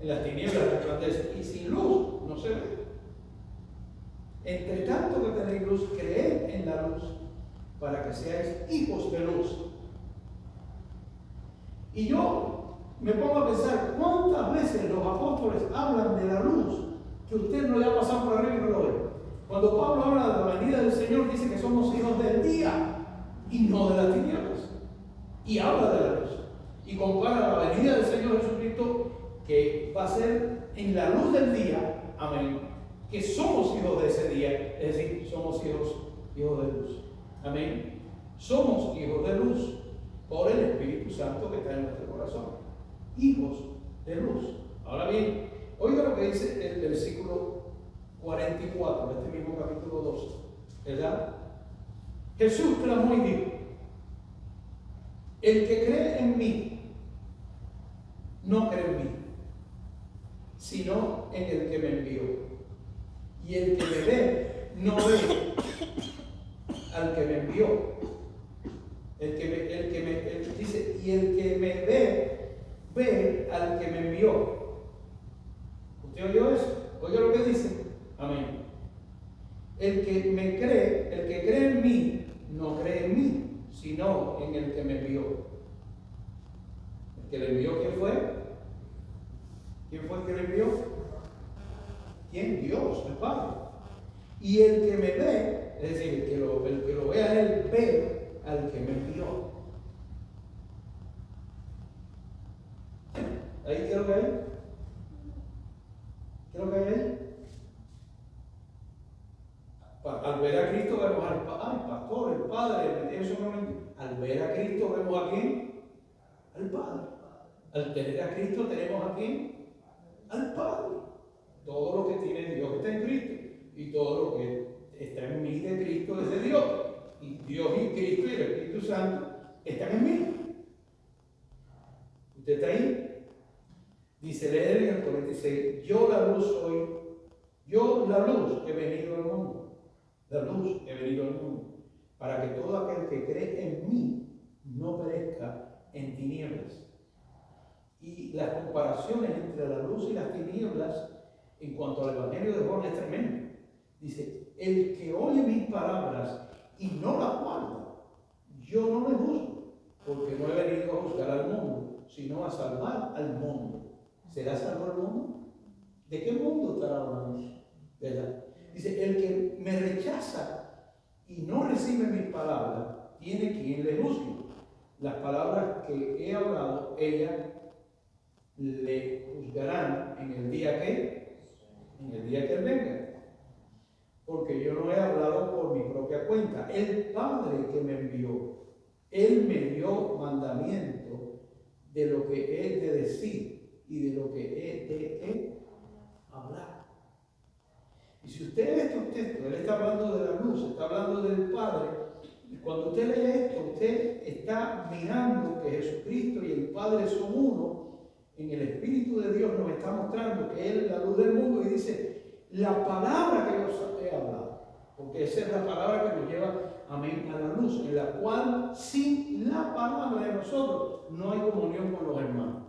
S1: en las tinieblas resplandece y sin luz no se ve. Entre tanto que tenéis luz, creed en la luz para que seáis hijos de luz. Y yo me pongo a pensar, ¿cuántas veces los apóstoles hablan de la luz que usted no le ha pasado por arriba y no lo ve? Cuando Pablo habla de la venida del Señor, dice que somos hijos del día y no de las tinieblas. Y habla de la luz. Y compara la venida del Señor Jesucristo, que va a ser en la luz del día, amén, que somos hijos de ese día, es decir, somos hijos de luz. Amén. Somos hijos de luz por el Espíritu Santo que está en nuestro corazón. Hijos de luz. Ahora bien, oiga lo que dice el versículo 44 de este mismo capítulo 12, ¿verdad? Jesús clamó y dijo: el que cree en mí, no cree en mí, sino en el que me envió. Y el que me ve, no ve al que me envió. Dice, y el que me ve, ve al que me envió. ¿Usted oyó eso? ¿Oye lo que dice? Amén. El que me cree, el que cree en mí, no cree en mí, sino en el que me envió. ¿El que le envió quién fue? ¿Quién fue el que le envió? ¿Quién? Dios, el Padre. Y el que me ve, es decir, el que lo ve a él, ve al que me envió. ¿Ahí qué es lo que hay? ¿Qué es lo que hay ahí? Al ver a Cristo vemos al pastor, el Padre, eso no me... Al ver a Cristo vemos a quién? Al Padre. Al tener a Cristo tenemos a quién? Al Padre. Todo lo que tiene Dios está en Cristo. Y todo lo que está en mí de Cristo es de Dios. Y Dios y Cristo y el Espíritu Santo están en mí. ¿Usted está ahí? Dice, leer en el 46, yo la luz soy, yo la luz he venido al mundo. La luz he venido al mundo, para que todo aquel que cree en mí no perezca en tinieblas. Y las comparaciones entre la luz y las tinieblas en cuanto al Evangelio de Juan es tremendo. Dice, el que oye mis palabras y no las guarda, yo no le juzgo, porque no he venido a juzgar al mundo, sino a salvar al mundo. ¿Será salvo el mundo? ¿De qué mundo estará hablando? ¿Verdad? Dice, el que me rechaza y no recibe mis palabras, tiene quien le juzgue. Las palabras que he hablado, ellas le juzgarán en el día que Él venga. Porque yo no he hablado por mi propia cuenta. El Padre que me envió, Él me dio mandamiento de lo que he de decir y de lo que he de hablar. Y si usted lee estos textos, Él está hablando de la luz, está hablando del Padre. Y cuando usted lee esto, usted está mirando que Jesucristo y el Padre son uno. En el Espíritu de Dios nos está mostrando que Él es la luz del mundo y dice, la palabra que yo os he hablado, porque esa es la palabra que nos lleva, amén, a la luz, en la cual sin la palabra de nosotros no hay comunión con los hermanos.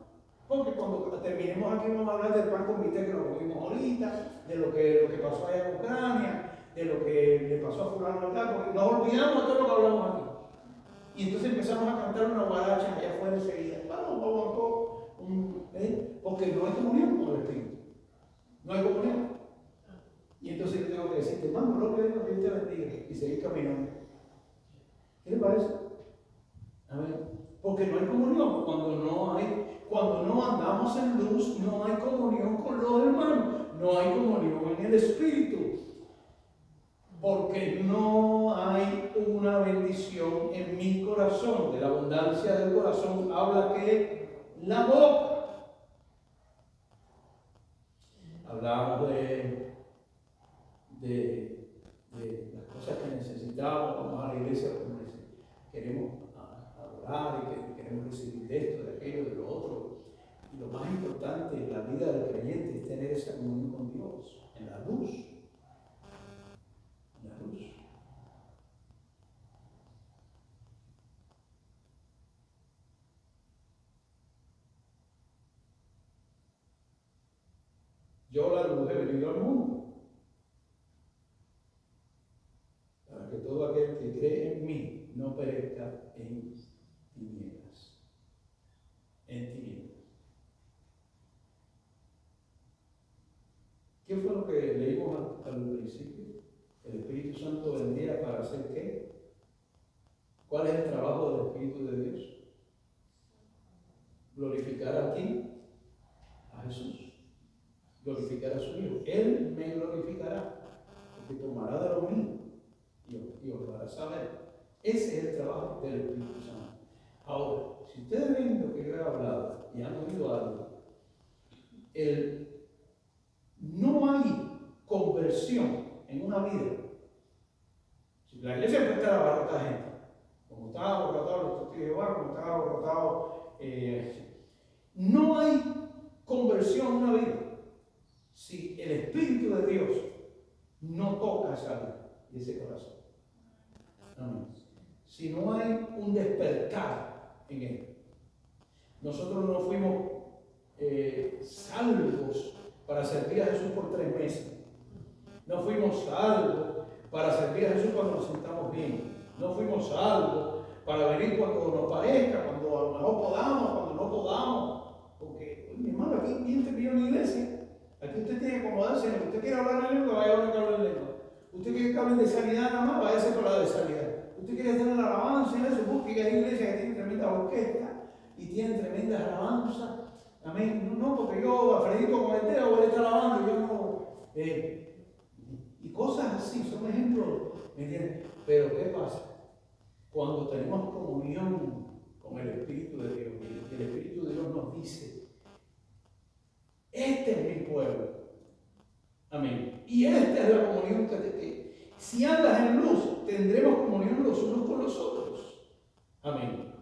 S1: Porque cuando terminemos aquí vamos a hablar del pan con bistec que nos comimos ahorita, de lo que pasó allá en Ucrania, de lo que le pasó a fulano acá, porque nos olvidamos de todo lo que hablamos aquí. Y entonces empezamos a cantar una guaracha allá afuera enseguida. Porque no hay comunión con el Espíritu. No hay comunión. Y entonces yo tengo que decirte, hermano, lo que Dios te bendiga y seguir caminando. ¿Qué le parece? Amén. Porque no hay comunión. Cuando no andamos en luz, no hay comunión con los hermanos. No hay comunión en el Espíritu. Porque no hay una bendición en mi corazón. De la abundancia del corazón habla que la boca. Hablábamos de las cosas que necesitamos. Vamos a la iglesia como queremos adorar y que queremos recibir de esto, de aquello, de lo otro. Y lo más importante en la vida del creyente es tener esa comunión con Dios, en la luz. En la luz. Yo la luz he venido al mundo, para que todo aquel que cree en mí no perezca en tinieblas. En tinieblas. ¿Qué fue lo que leímos al principio? El Espíritu Santo vendría para hacer ¿qué? ¿Cuál es el trabajo del Espíritu de Dios? Glorificar a quién? A Jesús. glorificar a su Hijo. Él me glorificará, porque tomará de lo mío y os lo hará saber. Ese es el trabajo del Espíritu Santo. Ahora, si ustedes ven lo que yo he hablado y han oído algo, no hay conversión en una vida. Si la iglesia puede estar abarrotada de gente, como estaba abarrotado los testigos de Jehová, como estaba abarrotado, no hay conversión en una vida si el Espíritu de Dios no toca esa vida y ese corazón. Amén. Si no hay un despertar en él. Nosotros no fuimos salvos para servir a Jesús por 3 meses. No fuimos salvos para servir a Jesús cuando nos sentamos bien. No fuimos salvos para venir cuando nos parezca, cuando a lo mejor podamos, cuando no podamos. Porque, mi hermano, aquí ¿quién te pidió una iglesia? Aquí usted tiene que acomodarse. Si usted quiere hablar en lengua, vaya a hablar en lengua. Usted quiere que hablen de sanidad nada más, váyase para la de sanidad. Usted quiere tener alabanza y eso, busque que hay iglesias que tienen tremenda orquesta y tienen tremendas alabanzas. Amén. No, porque yo, Alfredito con el dedo, voy a estar alabando, yo no. Y cosas así, son ejemplos, ¿me entiendes? Pero ¿qué pasa? Cuando tenemos comunión con el Espíritu de Dios, y el Espíritu de Dios nos dice: este es mi pueblo. Amén. Y esta es la comunión que si andas en luz, tendremos comunión los unos con los otros. Amén.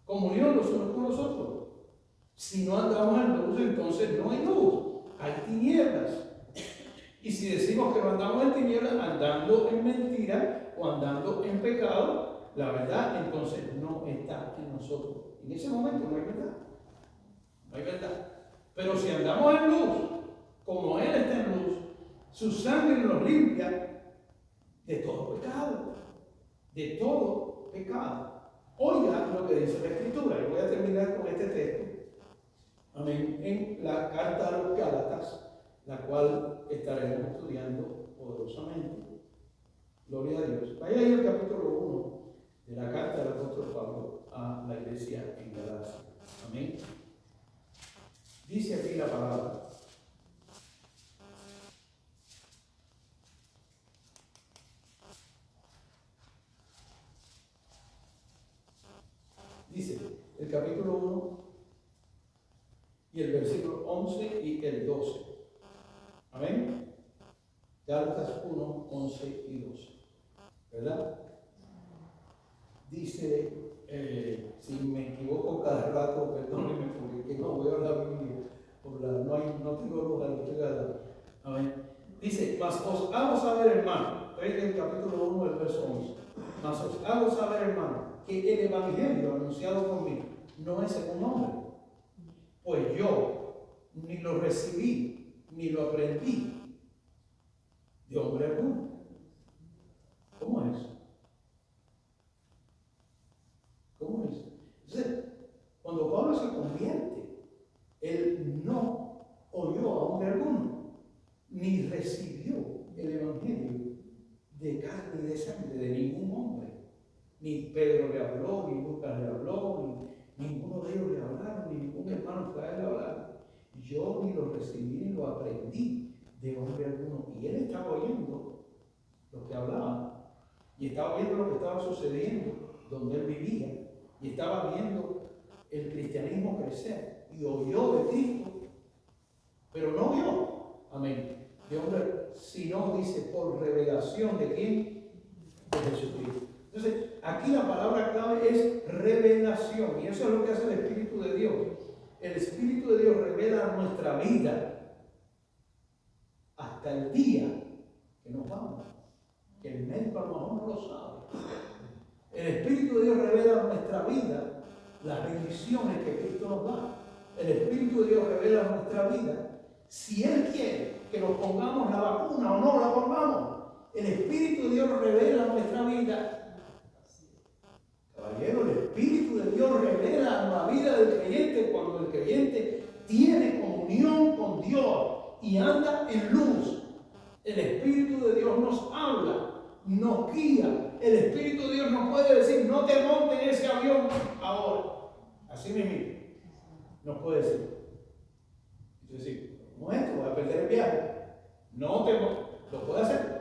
S1: Comunión los unos con los otros. Si no andamos en luz, entonces no hay luz, hay tinieblas. Y si decimos que no andamos en tinieblas, andando en mentira o andando en pecado, la verdad entonces no está en nosotros. En ese momento no hay verdad. No hay verdad. Pero si andamos en luz, como Él está en luz, su sangre nos limpia de todo pecado. De todo pecado. Oiga lo que dice la Escritura. Y voy a terminar con este texto. Amén. En la carta a los Gálatas, la cual estaremos estudiando poderosamente. Gloria a Dios. Vaya ahí al capítulo 1 de la carta del apóstol Pablo a la iglesia en Galacia. Amén. Dice aquí la palabra. Dice el capítulo 1 y el versículo 11 y el 12. Amén. Gálatas 1, 11 y 12. ¿Verdad? Dice, si me equivoco cada rato, perdónenme porque no voy a la Biblia, no tengo lugar, no estoy al. Amén. Dice, mas os hago saber, hermano, en el capítulo 1, el verso 11, mas os hago saber, hermano, que el evangelio anunciado por mí no es según hombre, pues yo ni lo recibí, ni lo aprendí de hombre alguno. ¿Cómo es? ¿Cómo es? Entonces, cuando Pablo se convierte, él no oyó a hombre alguno, ni recibió el evangelio de carne y de sangre de ningún hombre. Ni Pedro le habló, ni Lucas le habló, ni ninguno de ellos le hablaron, ni ningún hermano fue a él a hablar. Yo ni lo recibí ni lo aprendí de hombre alguno. Y él estaba oyendo lo que hablaban, y estaba viendo lo que estaba sucediendo donde él vivía, y estaba viendo el cristianismo crecer, y oyó de Cristo, pero no vio, amén, de hombre, sino dice por revelación de quién, de Jesucristo. Entonces, aquí la palabra clave es revelación, y eso es lo que hace el Espíritu de Dios. El Espíritu de Dios revela nuestra vida hasta el día que nos vamos. Que el médico a lo mejor no lo sabe. El Espíritu de Dios revela nuestra vida, las bendiciones que Cristo nos da. El Espíritu de Dios revela nuestra vida. Si Él quiere que nos pongamos la vacuna o no la pongamos, el Espíritu de Dios revela nuestra vida. Caballero, el Espíritu de Dios revela la vida del creyente cuando el creyente tiene comunión con Dios y anda en luz. El Espíritu de Dios nos habla, nos guía. El Espíritu de Dios nos puede decir, no te montes en ese avión ahora. Así mismo nos puede decir. Es decir, ¿Cómo es esto? Voy a perder el viaje. No temo, lo puede hacer.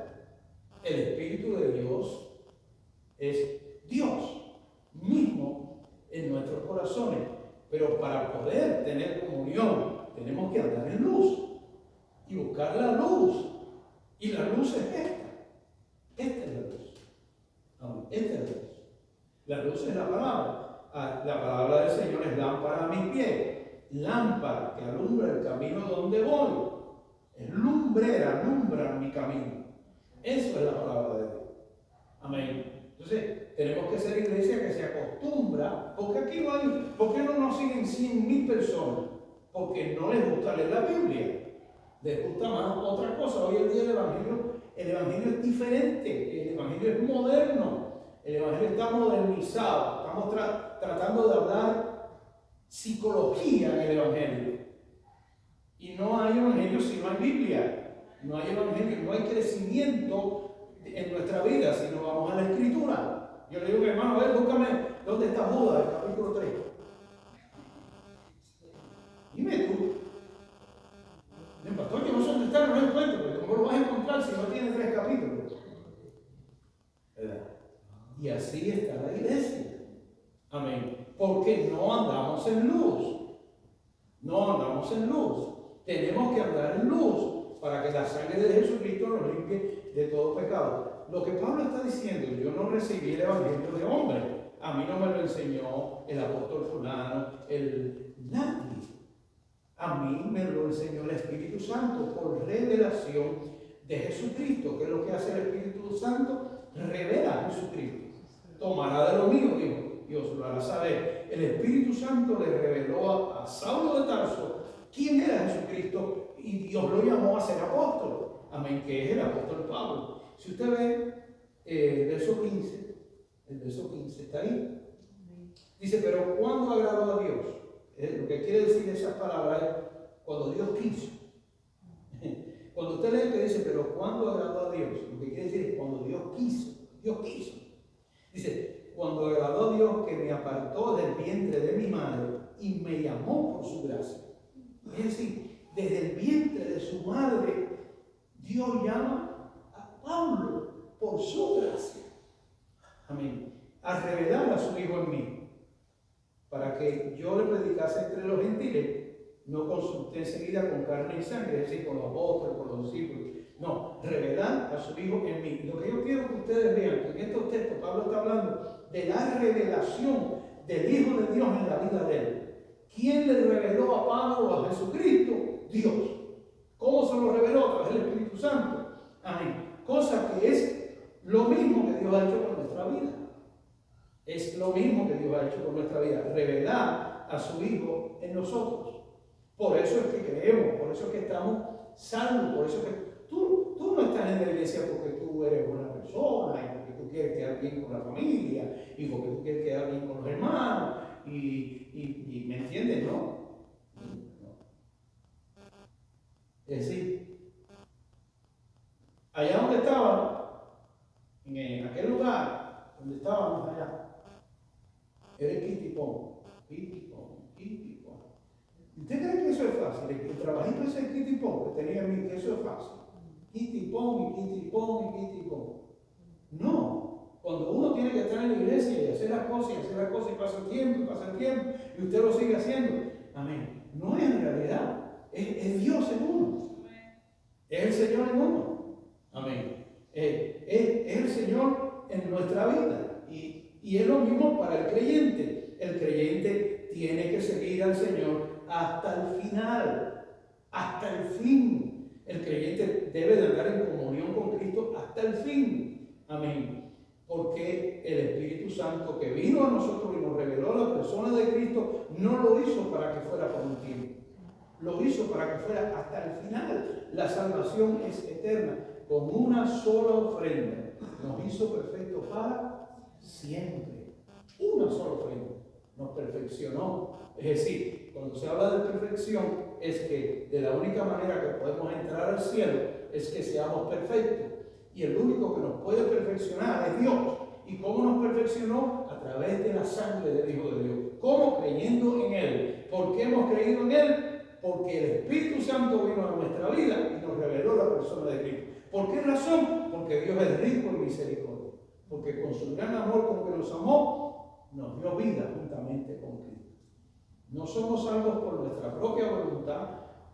S1: El Espíritu de Dios es Dios mismo en nuestros corazones. Pero para poder tener comunión, tenemos que andar en luz y buscar la luz. Y la luz es esta. Esta es la luz. Esta es la luz. La luz es la palabra. La palabra del Señor es lámpara a mis pies. Lámpara que alumbra el camino donde voy. Es lumbrera, alumbra mi camino. Eso es la palabra de Dios. Amén. Entonces, tenemos que ser iglesia que se acostumbra, porque aquí no hay, ¿por qué no nos siguen 100,000 personas? Porque no les gusta leer la Biblia. Les gusta más otra cosa. Hoy en día el Evangelio es diferente, el Evangelio es moderno, el Evangelio está modernizado. Estamos tratando de hablar psicología en el Evangelio. Y no hay Evangelio si no hay Biblia. No hay Evangelio, no hay crecimiento en nuestra vida si no vamos a la Escritura. Yo le digo, hermano, a ver, búscame dónde está Judas, el capítulo 3. Dime tú. El pastor, que no sé dónde está, no lo encuentro, pero ¿cómo lo vas a encontrar si no tiene 3 capítulos? ¿Verdad? Y así está la iglesia. Amén. Porque no andamos en luz. No andamos en luz. Tenemos que andar en luz para que la sangre de Jesucristo nos limpie de todo pecado. Lo que Pablo está diciendo, yo no recibí el evangelio de hombre. A mí no me lo enseñó el apóstol fulano, nadie. A mí me lo enseñó el Espíritu Santo por revelación de Jesucristo. ¿Qué es lo que hace el Espíritu Santo? Revela a Jesucristo. Tomará de lo mío, dijo, y os lo hará saber. El Espíritu Santo le reveló a Saulo de Tarso quién era Jesucristo y Dios lo llamó a ser apóstol. Amén, que es el apóstol Pablo. Si usted ve el verso 15 está ahí. Dice, pero ¿cuándo agradó a Dios? Lo que quiere decir esas palabras es cuando Dios quiso. Cuando usted lee que dice, pero ¿cuándo agradó a Dios? Lo que quiere decir es cuando Dios quiso. Dios quiso. Dice, cuando agradó a Dios que me apartó del vientre de mi madre y me llamó por su gracia. Es decir, desde el vientre de su madre, Dios llama a Pablo por su gracia. Amén. A revelar a su Hijo en mí. Para que yo le predicase entre los gentiles, no consulté enseguida con carne y sangre, es decir, con los apóstoles, con los discípulos. No, revelar a su Hijo en mí. Lo que yo quiero que ustedes vean, que en estos textos Pablo está hablando de la revelación del Hijo de Dios en la vida de él. ¿Quién le reveló a Pablo a Jesucristo? Dios. ¿Cómo se lo reveló? A través del Espíritu Santo. Amén. Cosa que es lo mismo que Dios ha hecho con nuestra vida. Es lo mismo que Dios ha hecho con nuestra vida, revelar a su Hijo en nosotros. Por eso es que creemos, por eso es que estamos salvos, por eso es que tú no estás en la iglesia porque tú eres buena persona, y porque tú quieres quedar bien con la familia, y porque tú quieres quedar bien con los hermanos, y ¿me entiendes? No. Es decir, allá donde estaba, en aquel lugar donde estábamos allá, era el kitipón. ¿Usted cree que eso es fácil? El trabajito ese kitipón que tenía en mí, que eso es fácil. Kitipón. No. Cuando uno tiene que estar en la iglesia y hacer las cosas, y pasa el tiempo, y usted lo sigue haciendo. Amén. No es en realidad. Es Dios en uno. Es el Señor en uno. Amén. Es el Señor en nuestra vida. Y es lo mismo para el creyente. El creyente tiene que seguir al Señor hasta el final, hasta el fin. El creyente debe de andar en comunión con Cristo hasta el fin. Amén. Porque el Espíritu Santo que vino a nosotros y nos reveló la persona de Cristo, no lo hizo para que fuera por un tiempo. Lo hizo para que fuera hasta el final. La salvación es eterna. Con una sola ofrenda nos hizo perfectos para siempre. Una sola ofrenda nos perfeccionó. Es decir, cuando se habla de perfección, es que de la única manera que podemos entrar al cielo es que seamos perfectos. Y el único que nos puede perfeccionar es Dios. ¿Y cómo nos perfeccionó? A través de la sangre del Hijo de Dios. ¿Cómo? Creyendo en Él. ¿Por qué hemos creído en Él? Porque el Espíritu Santo vino a nuestra vida y nos reveló la persona de Cristo. ¿Por qué razón? Porque Dios es rico en misericordia. Porque con su gran amor con que nos amó, nos dio vida juntamente con Cristo. No somos salvos por nuestra propia voluntad,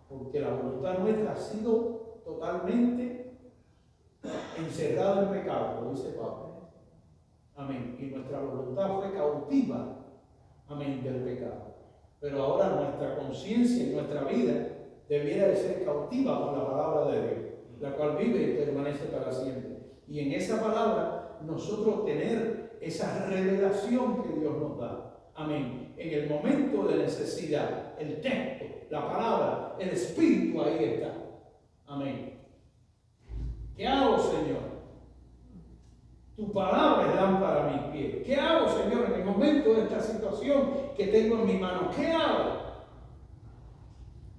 S1: porque la voluntad nuestra ha sido totalmente encerrada en pecado, lo dice Pablo. Amén. Y nuestra voluntad fue cautiva, amén, del pecado. Pero ahora nuestra conciencia y nuestra vida debiera de ser cautiva por la palabra de Dios, la cual vive y permanece para siempre. Y en esa palabra nosotros tener esa revelación que Dios nos da. Amén. En el momento de necesidad, el texto, la palabra, el Espíritu ahí está. Amén. ¿Qué hago, Señor? Tu palabra es lámpara a mis pies. ¿Qué hago, Señor, en el momento de esta situación que tengo en mi mano? ¿Qué hago?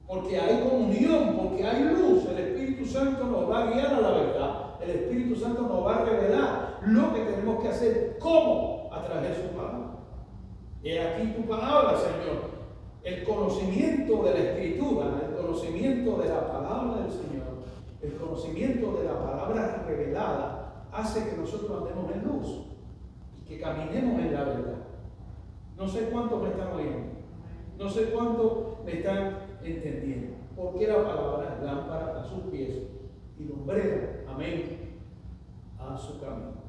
S1: Porque hay comunión, porque hay luz. El Espíritu Santo nos va a guiar a la verdad. El Espíritu Santo nos va a revelar lo que tenemos que hacer. ¿Cómo? A través de su palabra. Y aquí tu palabra, Señor. El conocimiento de la Escritura, el conocimiento de la palabra del Señor, el conocimiento de la palabra revelada, hace que nosotros andemos en luz y que caminemos en la verdad. No sé cuántos me están oyendo, no sé cuántos me están entendiendo, porque la palabra es lámpara a sus pies y lumbrera, amén, a su camino.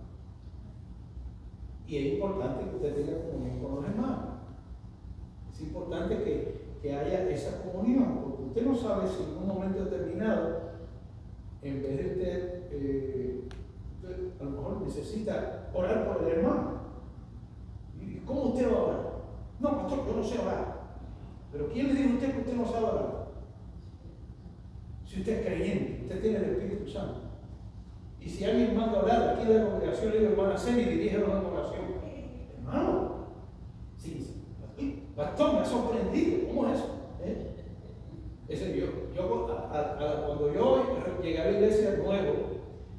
S1: Y es importante que usted tenga comunión con los hermanos. Es importante que haya esa comunión, porque usted no sabe si en un momento determinado, en vez de usted a lo mejor necesita orar por el hermano. ¿Y cómo usted va a orar? No, pastor, yo no sé orar. Pero ¿quién le dice a usted que usted no sabe orar? Si usted es creyente, usted tiene el Espíritu Santo. Y si alguien manda a orar aquí en la congregación, le digo, hermano, hacer y dirígenos en oración. Hermano, sí, pastor, me ha sorprendido. ¿Cómo es eso? Cuando yo llegué a la iglesia de nuevo,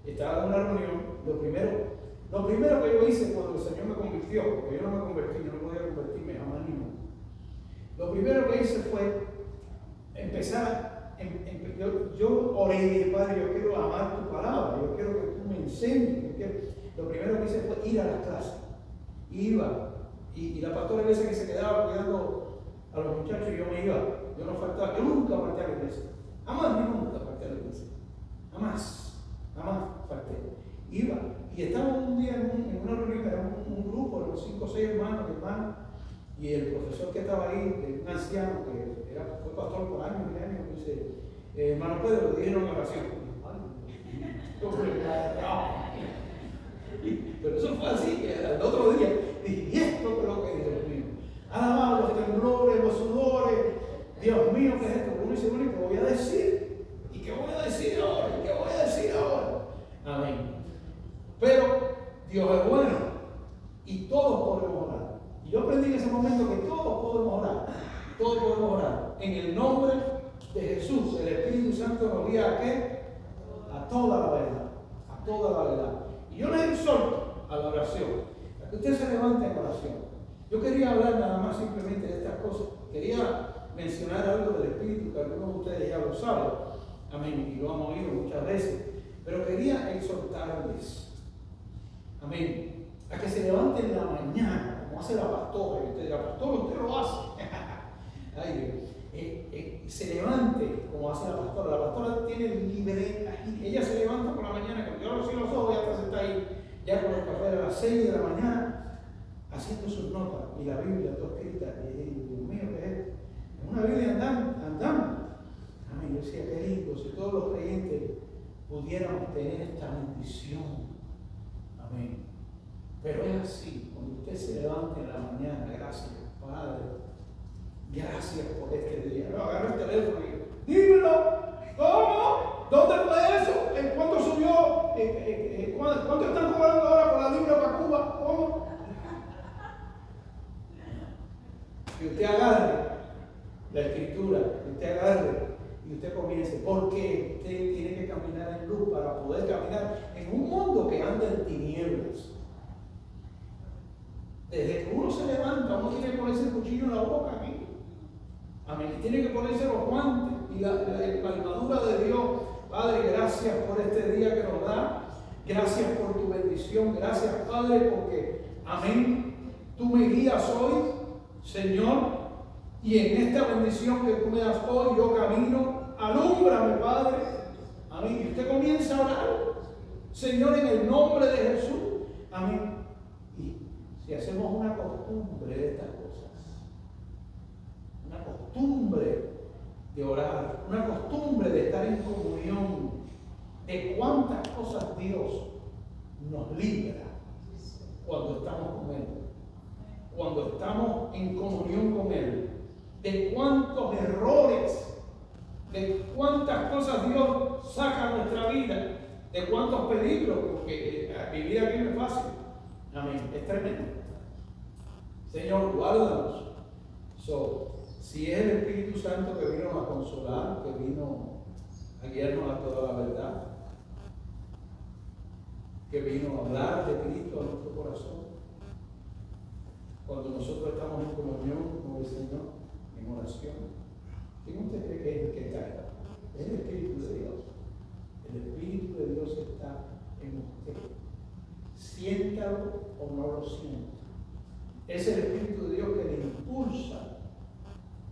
S1: estaba en una reunión, lo primero que yo hice cuando el Señor me convirtió, porque yo no me convertí, yo no podía convertirme jamás ni nunca. Lo primero que hice fue empezar, yo oré y dije, Padre, yo quiero amar tu palabra, yo quiero que tú me enseñes. Lo primero que hice fue ir a las clases. Iba, y la pastora a veces que se quedaba cuidando a los muchachos, yo me iba, yo no faltaba, yo nunca falté a la iglesia, jamás, yo nunca falté a la iglesia, jamás falté. Iba, y estábamos un día en una reunión, era un grupo, de 5 o 6 hermanos, y el profesor que estaba ahí, un anciano que fue pastor por años y años, dice, hermano Pedro, le dijeron oración. Pero eso fue así, que el otro día dije, ¿y esto qué es lo que dice Dios mío? Alabado los temblores, los sudores, Dios mío, ¿qué es esto? Uno dice, bueno, ¿y qué voy a decir? ¿Y qué voy a decir ahora? ¿Y qué voy a decir ahora? Amén. Pero Dios es bueno y todos podemos orar. Y yo aprendí en ese momento que todos podemos orar. Todos podemos orar. En el nombre de Jesús, el Espíritu Santo nos guía a qué? A toda la verdad. A toda la verdad. Y yo les exhorto a la oración, a que usted se levante en oración. Yo quería hablar nada más simplemente de estas cosas. Quería mencionar algo del Espíritu que algunos de ustedes ya lo saben. Amén. Y lo han oído muchas veces. Pero quería exhortarles. Amén. A que se levanten en la mañana, como hace la pastora. Y usted dirá, pastor, usted lo hace. Ay, se levante como hace la pastora. La pastora tiene libreta. Ella se levanta por la mañana, cuando yo abro los ojos, ya está ahí, ya con el café a las 6 de la mañana, haciendo sus notas. Y la Biblia toda escrita. Y Dios mío, ¿qué es esto? Es una Biblia andando. Amén. Yo decía, qué lindo, si todos los creyentes pudiéramos tener esta bendición. Amén. Pero es así, cuando usted se levante en la mañana, gracias, Padre. Gracias por este día. No, agarra el teléfono y dímelo. ¿Cómo? ¿Dónde fue eso? ¿Cuánto subió? ¿Cuánto están cobrando ahora por la libra para Cuba? ¿Cómo? Y usted agarre la escritura, usted agarre y usted comience, porque usted tiene que caminar en luz para poder caminar en un mundo que anda en tinieblas. Desde que uno se levanta, uno tiene que ponerse el cuchillo en la boca aquí. Amén. Y tiene que ponerse los guantes y la armadura de Dios. Padre, gracias por este día que nos da. Gracias por tu bendición. Gracias, Padre, porque, amén, tú me guías hoy, Señor. Y en esta bendición que tú me das hoy, yo camino. Alúmbrame, Padre. Amén. Y usted comienza a orar, Señor, en el nombre de Jesús. Amén. Y si hacemos una costumbre de estas cosas, una costumbre de orar, una costumbre de estar en comunión, de cuántas cosas Dios nos libra cuando estamos con Él, cuando estamos en comunión con Él, de cuántos errores, de cuántas cosas Dios saca de nuestra vida, de cuántos peligros, porque vivir aquí no es fácil. Amén, es tremendo. Señor, guárdanos. Si es el Espíritu Santo que vino a consolar, que vino a guiarnos a toda la verdad, que vino a hablar de Cristo a nuestro corazón, cuando nosotros estamos en comunión con el Señor, en oración, ¿quién usted cree que es el que está ahí? Es el Espíritu de Dios. El Espíritu de Dios está en usted. Siéntalo o no lo sienta. Es el Espíritu de Dios que le impulsa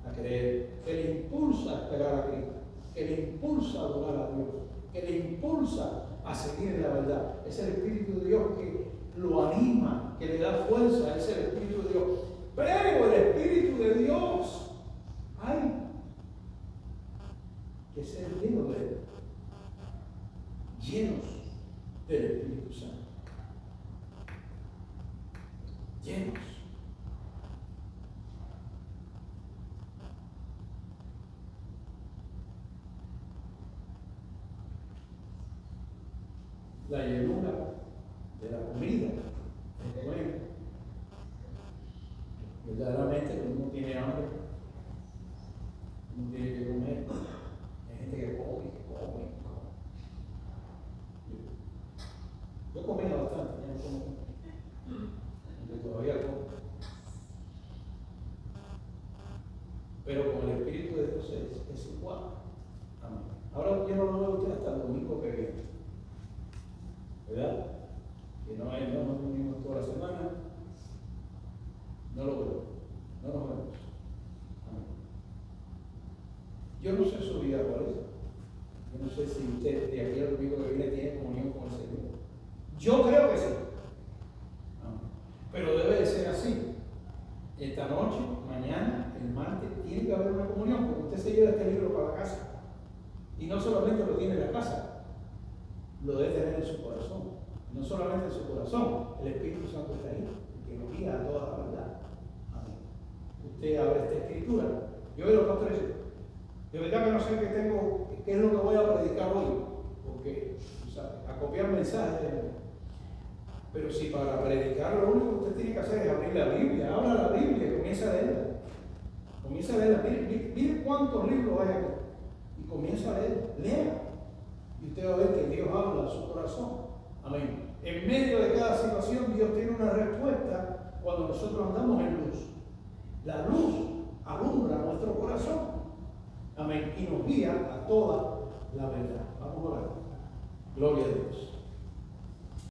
S1: a creer, que le impulsa a esperar a Cristo, que le impulsa a adorar a Dios, que le impulsa a seguir en la verdad. Es el Espíritu de Dios que lo anima, que le da fuerza. Es el Espíritu de Dios. Pero el Espíritu de Dios hay que ser lleno de Él, llenos del Espíritu Santo, llenos. La llenura de la comida es buena. Verdaderamente cuando uno tiene hambre, uno tiene que comer. Hay gente que come. Yo comía bastante, ya no como mucho. Yo todavía como. Pero con el Espíritu de Dios es igual. Amén. Ahora yo no lo veo a usted hasta el domingo que viene. ¿Verdad? Que no nos reunimos toda la semana. No lo veo. No nos vemos. Amén. Yo no sé su vida cuál es. Yo no sé si usted de aquí al domingo que viene tiene comunión con el Señor. Yo creo que sí. Amén. Pero debe de ser así. Esta noche, mañana, el martes, tiene que haber una comunión, porque usted se lleva este libro para la casa. Y no solamente lo tiene en la casa, lo debe tener en su corazón. No solamente en su corazón, el Espíritu Santo está ahí, que nos guía a toda la verdad. Amén. Usted abre esta escritura. Yo veo los pastores, de verdad que no sé qué es lo que voy a predicar hoy, porque, ¿sabes? A copiar mensajes. Pero si para predicar lo único que usted tiene que hacer es abrir la Biblia, abra la Biblia, comienza a leerla. Comienza a leerla. Mire cuántos libros hay aquí. Y comienza a leer. Lea. Y usted va a ver que Dios habla a su corazón. Amén. En medio de cada situación, Dios tiene una respuesta cuando nosotros andamos en luz. La luz alumbra nuestro corazón. Amén. Y nos guía a toda la verdad. Vamos a orar. Gloria a Dios.